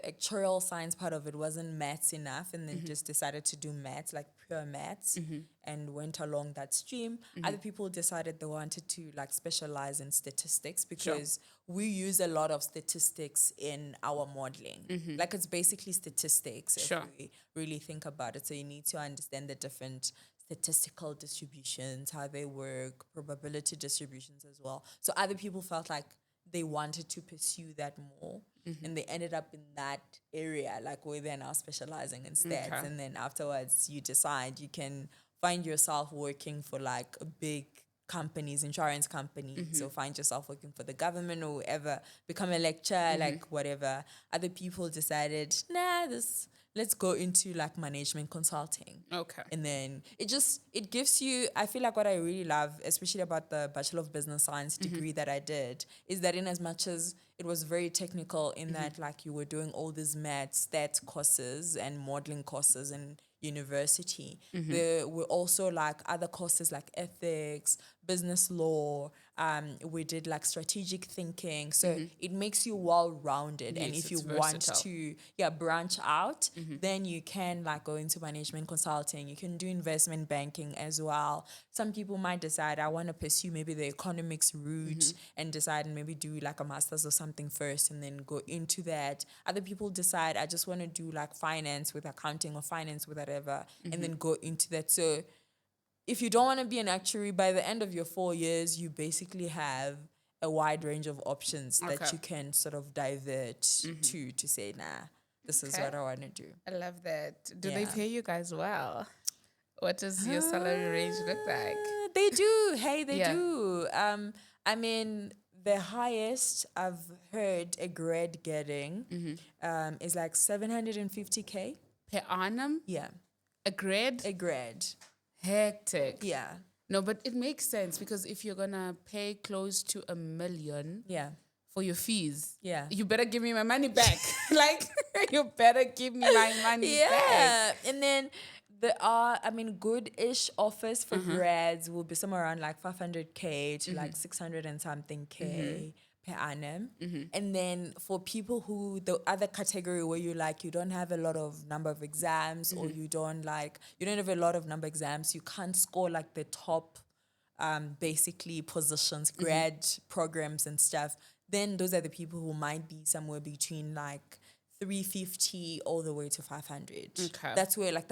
actuarial science part of it wasn't maths enough, and then just decided to do maths, like pure maths, and went along that stream. Other people decided they wanted to like specialize in statistics because we use a lot of statistics in our modeling. Like it's basically statistics if we really think about it. So you need to understand the different statistical distributions, how they work, probability distributions as well. So other people felt like they wanted to pursue that more, and they ended up in that area, like where they're now specializing in stats. Okay. And then afterwards, you decide you can find yourself working for like big companies, insurance companies, so find yourself working for the government or whoever, become a lecturer, like whatever. Other people decided, let's go into like management consulting. Okay. And then it gives you, I feel like what I really love, especially about the Bachelor of Business Science degree that I did, is that in as much as it was very technical in that like you were doing all these math, stats courses and modeling courses in university, there were also like other courses like ethics, business law, we did like strategic thinking. So it makes you well-rounded. Yes, and if you it's want versatile. to branch out, then you can like go into management consulting. You can do investment banking as well. Some people might decide, I want to pursue maybe the economics route and decide and maybe do like a master's or something first and then go into that. Other people decide, I just want to do like finance with accounting or finance with whatever, and then go into that. So if you don't want to be an actuary, by the end of your 4 years, you basically have a wide range of options that you can sort of divert to say, this is what I want to do. I love that. Do they Yeah. pay you guys well? What does your salary range look like? They do. Hey, they Yeah. do. I mean, the highest I've heard a grad getting is like 750K. Per annum? Yeah, A grade? a grad. Hectic. Yeah, No, but it makes sense because if you're gonna pay close to $1 million yeah, for your fees, yeah. you better give me my money back. Like, you better give me my money back. Yeah, and then there are, I mean, good-ish offers for grads will be somewhere around like 500K to like 600 and something K per annum. And then for people who, the other category where you like, you don't have a lot of number of exams or you don't have a lot of number of exams, you can't score like the top basically positions, grad programs and stuff, then those are the people who might be somewhere between like 350 all the way to 500. Okay. That's where like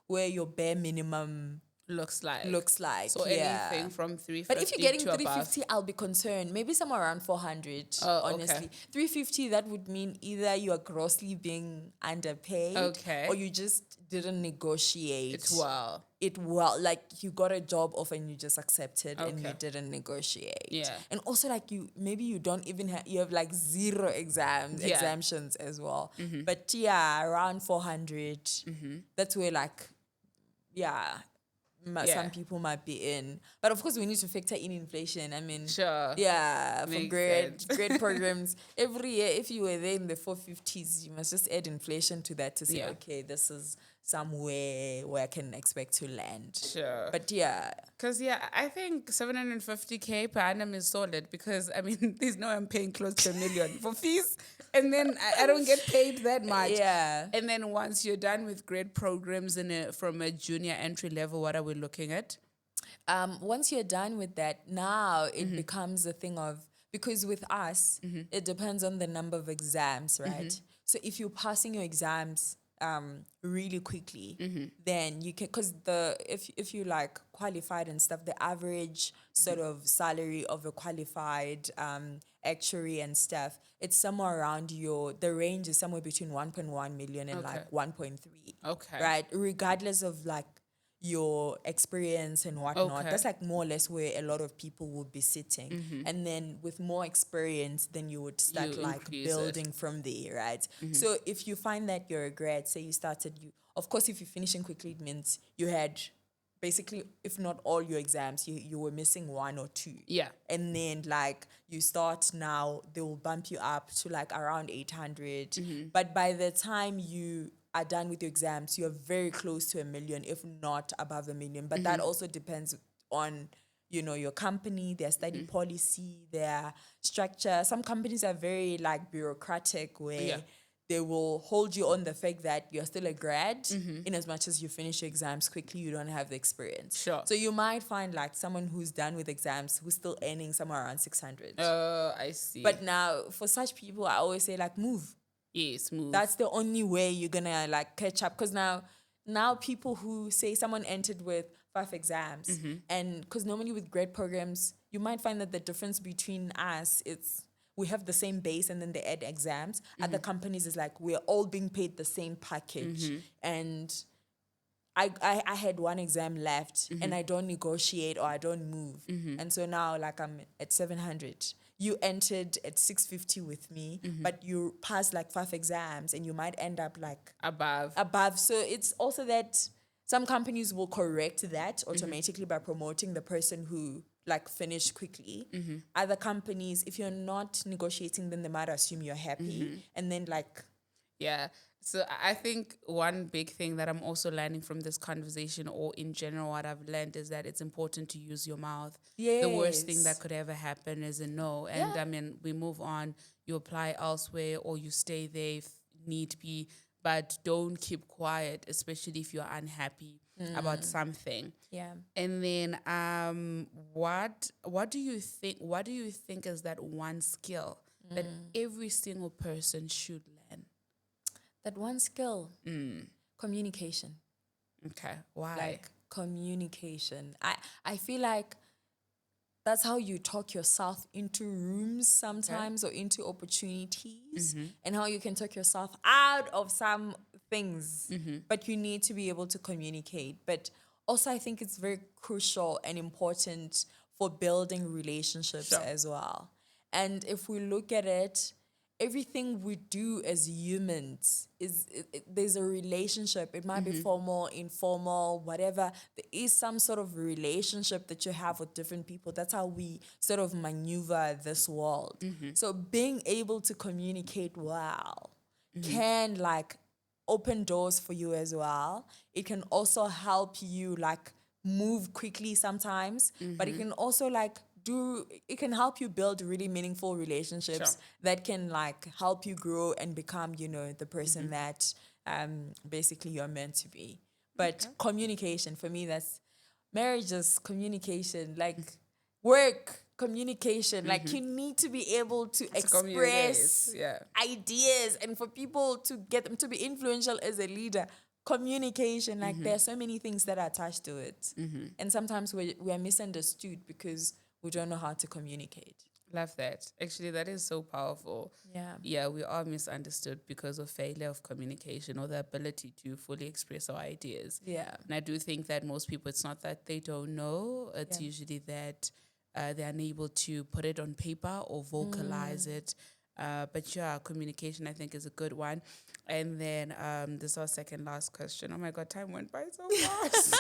where your bare minimum looks like. So yeah. anything from 350 But if you're getting to above. 350, I'll be concerned. Maybe somewhere around 400, Oh, honestly. okay. 350, that would mean either you are grossly being underpaid Okay. or you just didn't negotiate It's well. it well. Like you got a job offer and you just accepted and you Okay. didn't negotiate. Yeah. And also like maybe you don't even have, you have like zero exemptions as well. But yeah, around 400, that's where like, yeah, some people might be in. But of course, we need to factor in inflation. I mean, Sure. yeah, for Makes grade sense. grade programs, every year, if you were there in the 450s, you must just add inflation to that to say, Yeah. okay, this is somewhere where I can expect to land. Sure. But yeah, Because, I think 750K per annum is solid because, I mean, there's no I'm paying close to $1 million for fees. And then I don't get paid that much. yeah. And then once you're done with grade programs from a junior entry level, what are we looking at? Once you're done with that, now it becomes a thing of, because with us, it depends on the number of exams, right? So if you're passing your exams really quickly, then you can, because if you like qualified and stuff, the average sort of salary of a qualified actuary and stuff, it's somewhere around the range is somewhere between 1.1 million and like 1.3. Okay. Right? Regardless of like your experience and whatnot. Okay. That's like more or less where a lot of people would be sitting. And then with more experience, then you would start You like increase building from there, right? So if you find that you're a grad, say you started, of course, if you're finishing quickly, it means you had basically, if not all your exams, you were missing one or two. Yeah. And then like you start now, they will bump you up to like around 800. But by the time you are done with your exams, you're very close to $1 million, if not above $1 million. But that also depends on, your company, their study policy, their structure. Some companies are very like bureaucratic where they will hold you on the fact that you're still a grad in as much as you finish your exams quickly, you don't have the experience. Sure. So you might find like someone who's done with exams who's still earning somewhere around 600. I see. But now for such people, I always say like move. Yes, move. That's the only way you're gonna like catch up. Because now people who say someone entered with 5 exams, and because normally with grade programs, you might find that the difference between us, we have the same base and then they add exams. Other companies is like we're all being paid the same package. And I had 1 exam left and I don't negotiate or I don't move. And so now like I'm at 700. You entered at 650 with me, but you passed like 5 exams and you might end up like above. So it's also that some companies will correct that automatically by promoting the person who like finished quickly. Other companies, if you're not negotiating, then they might assume you're happy. And then like... Yeah. So I think one big thing that I'm also learning from this conversation, or in general what I've learned, is that it's important to use your mouth. Yes. The worst thing that could ever happen is a no. And I mean, we move on, you apply elsewhere or you stay there if need be, but don't keep quiet, especially if you're unhappy about something. Yeah. And then what do you think is that one skill that every single person should learn? That one skill, communication. Okay, why? Like communication. I feel like that's how you talk yourself into rooms sometimes or into opportunities, and how you can talk yourself out of some things. But you need to be able to communicate. But also I think it's very crucial and important for building relationships as well. And if we look at it, everything we do as humans there's a relationship. It might be formal, informal, whatever. There is some sort of relationship that you have with different people. That's how we sort of maneuver this world. So being able to communicate well can like open doors for you as well. It can also help you like move quickly sometimes, but it can also like it can help you build really meaningful relationships that can like help you grow and become, the person that basically you're meant to be. But communication, for me, that's marriage is communication, like work, communication. Like you need to be able to express ideas, and for people to get them to be influential as a leader, communication, like there are so many things that are attached to it. And sometimes we are misunderstood because we don't know how to communicate. Love that. Actually, that is so powerful. Yeah. Yeah, we are misunderstood because of failure of communication or the ability to fully express our ideas. Yeah. And I do think that most people, it's not that they don't know, it's usually that they're unable to put it on paper or vocalize it. But yeah, communication, I think, is a good one. And then this is our second last question. Oh my God, time went by so fast.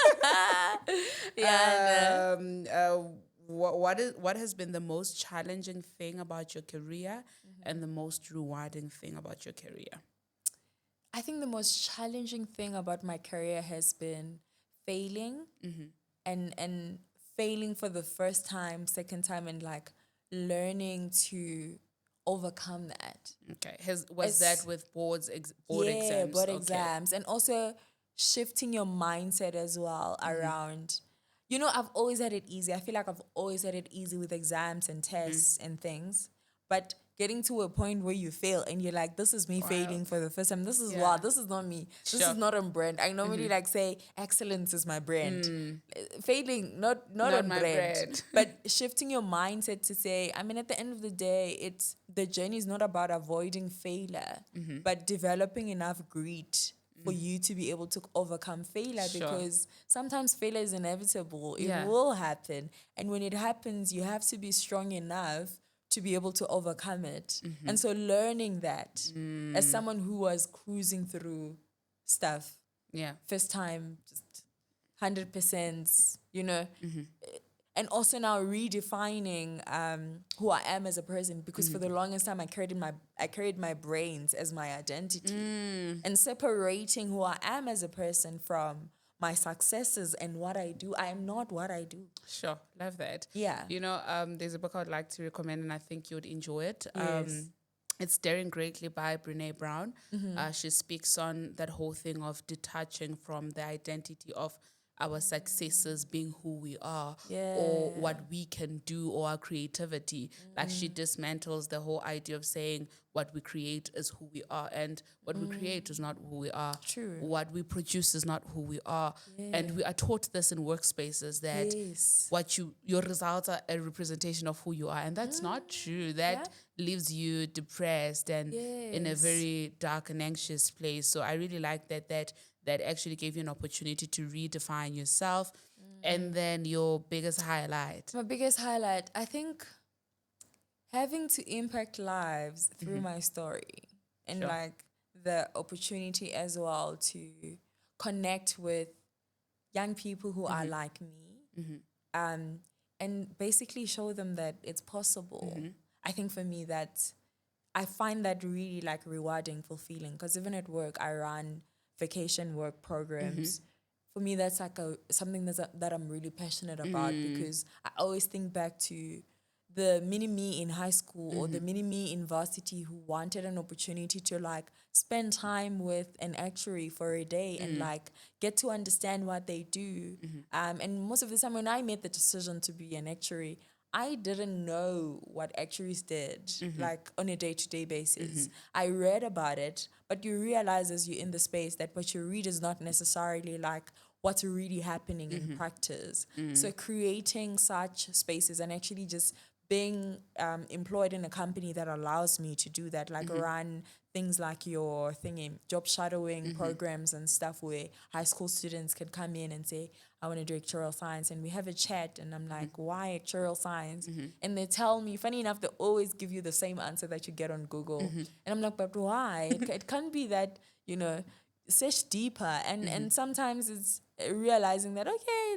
What has been the most challenging thing about your career and the most rewarding thing about your career? I think the most challenging thing about my career has been failing and failing for the first time, second time, and like learning to overcome that. Okay. Was that with board exams? Board Okay. exams, and also shifting your mindset as well around. You know, I've always had it easy. I feel like I've always had it easy with exams and tests and things. But getting to a point where you fail and you're like, this is me failing for the first time. This is this is not me. This is not on brand. I normally like say excellence is my brand. Failing, not on my brand. But shifting your mindset to say, I mean, at the end of the day, it's the journey is not about avoiding failure, but developing enough grit for you to be able to overcome failure, because sometimes failure is inevitable. It will happen. And when it happens, you have to be strong enough to be able to overcome it. And so learning that as someone who was cruising through stuff, first time, just 100%, you know, and also now redefining who I am as a person, because for the longest time I carried my brains as my identity, and separating who I am as a person from my successes and what I do. I am not what I do. Sure, love that. Yeah. You know, there's a book I would like to recommend, and I think you would enjoy it. Yes. It's Daring Greatly by Brene Brown. She speaks on that whole thing of detaching from the identity of our successes being who we are, or what we can do, or our creativity. Like, she dismantles the whole idea of saying what we create is who we are, and what we create is not who we are. True. What we produce is not who we are. And we are taught this in workspaces, that your results are a representation of who you are, and that's not true. That leaves you depressed and in a very dark and anxious place. So I really like that actually gave you an opportunity to redefine yourself. And then your biggest highlight. My biggest highlight, I think, having to impact lives through my story, and like the opportunity as well to connect with young people who are like me, and basically show them that it's possible. I think for me, that I find that really like rewarding, fulfilling, because even at work I run vacation work programs. For me, that's like something that I'm really passionate about, because I always think back to the mini me in high school or the mini me in varsity who wanted an opportunity to like spend time with an actuary for a day and like get to understand what they do. And most of the time when I made the decision to be an actuary, I didn't know what actuaries did, like on a day-to-day basis. I read about it, but you realize as you're in the space that what you read is not necessarily like what's really happening in practice. So creating such spaces and actually just being employed in a company that allows me to do that, like run things like your thingy, job shadowing programs and stuff, where high school students can come in and say, I want to do actuarial science, and we have a chat, and I'm like, why actuarial science? And they tell me, funny enough, they always give you the same answer that you get on Google. And I'm like, but why? It can't be that, you know, search deeper. And sometimes it's realizing that, okay,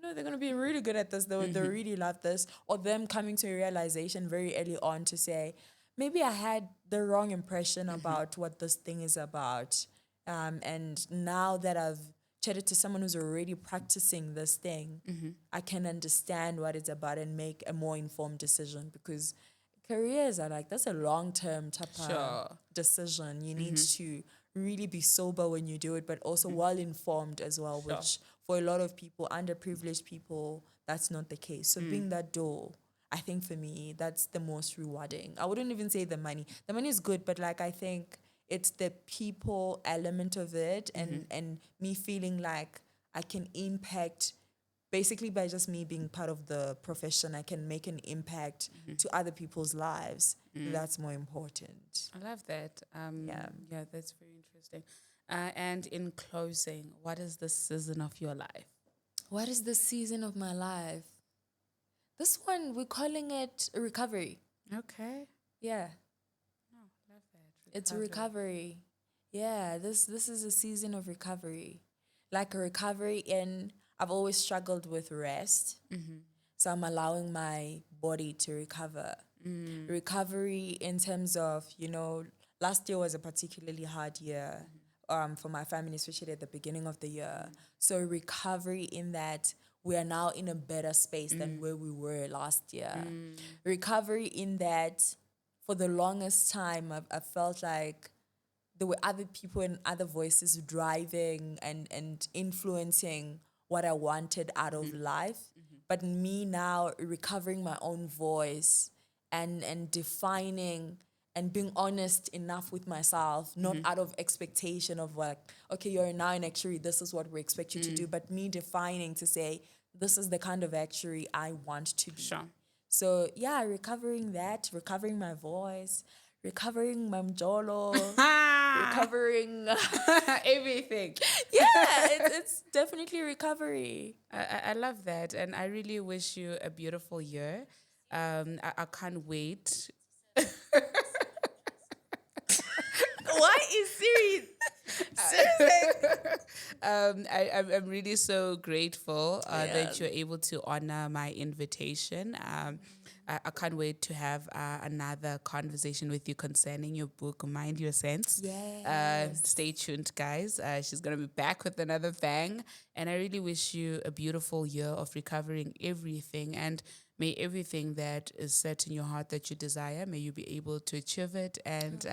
they're going to be really good at this. They really love this. Or them coming to a realization very early on to say, maybe I had the wrong impression about what this thing is about. And now that I've chatted to someone who's already practicing this thing, I can understand what it's about and make a more informed decision, because careers are like, that's a long-term type of decision. You need to really be sober when you do it, but also well-informed as well, which for a lot of people, underprivileged people, that's not the case. So being that door, I think for me, that's the most rewarding. I wouldn't even say the money. The money is good, but like I think it's the people element of it, and me feeling like I can impact. Basically, by just me being part of the profession, I can make an impact to other people's lives. That's more important. I love that. Yeah, that's very interesting. And in closing, what is the season of your life? What is the season of my life? This one, we're calling it recovery. Okay. Yeah, No, love that. it's recovery. Yeah, this is a season of recovery. Like a recovery in, I've always struggled with rest. So I'm allowing my body to recover. Recovery in terms of, last year was a particularly hard year for my family, especially at the beginning of the year. So recovery in that we are now in a better space than where we were last year. Recovery in that for the longest time, I felt like there were other people and other voices driving and influencing what I wanted out of life. But me now recovering my own voice and defining and being honest enough with myself, not out of expectation of like, okay, you're now an actuary, this is what we expect you to do, but me defining to say, this is the kind of actuary I want to be. Sure. So yeah, recovering that, recovering my voice, recovering my mjolo, recovering everything. yeah, it's definitely recovery. I love that, and I really wish you a beautiful year. I can't wait. Why is Siri? I'm really so grateful that you're able to honor my invitation. I can't wait to have another conversation with you concerning your book, Mind Your Sense. Yes. Stay tuned, guys. She's going to be back with another bang. And I really wish you a beautiful year of recovering everything. And may everything that is set in your heart that you desire, may you be able to achieve it. And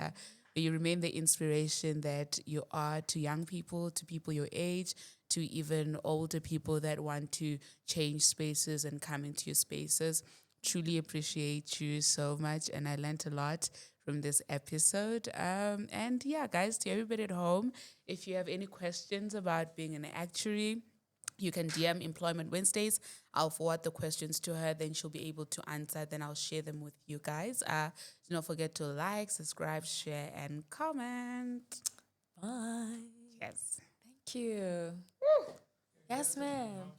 may you remain the inspiration that you are to young people, to people your age, to even older people that want to change spaces and come into your spaces. Truly appreciate you so much, and I learned a lot from this episode. And yeah, guys, to everybody at home, if you have any questions about being an actuary, you can DM Employment Wednesdays. I'll forward the questions to her, then she'll be able to answer. Then I'll share them with you guys. Do not forget to like, subscribe, share, and comment. Bye. Yes. Thank you. Yes, ma'am.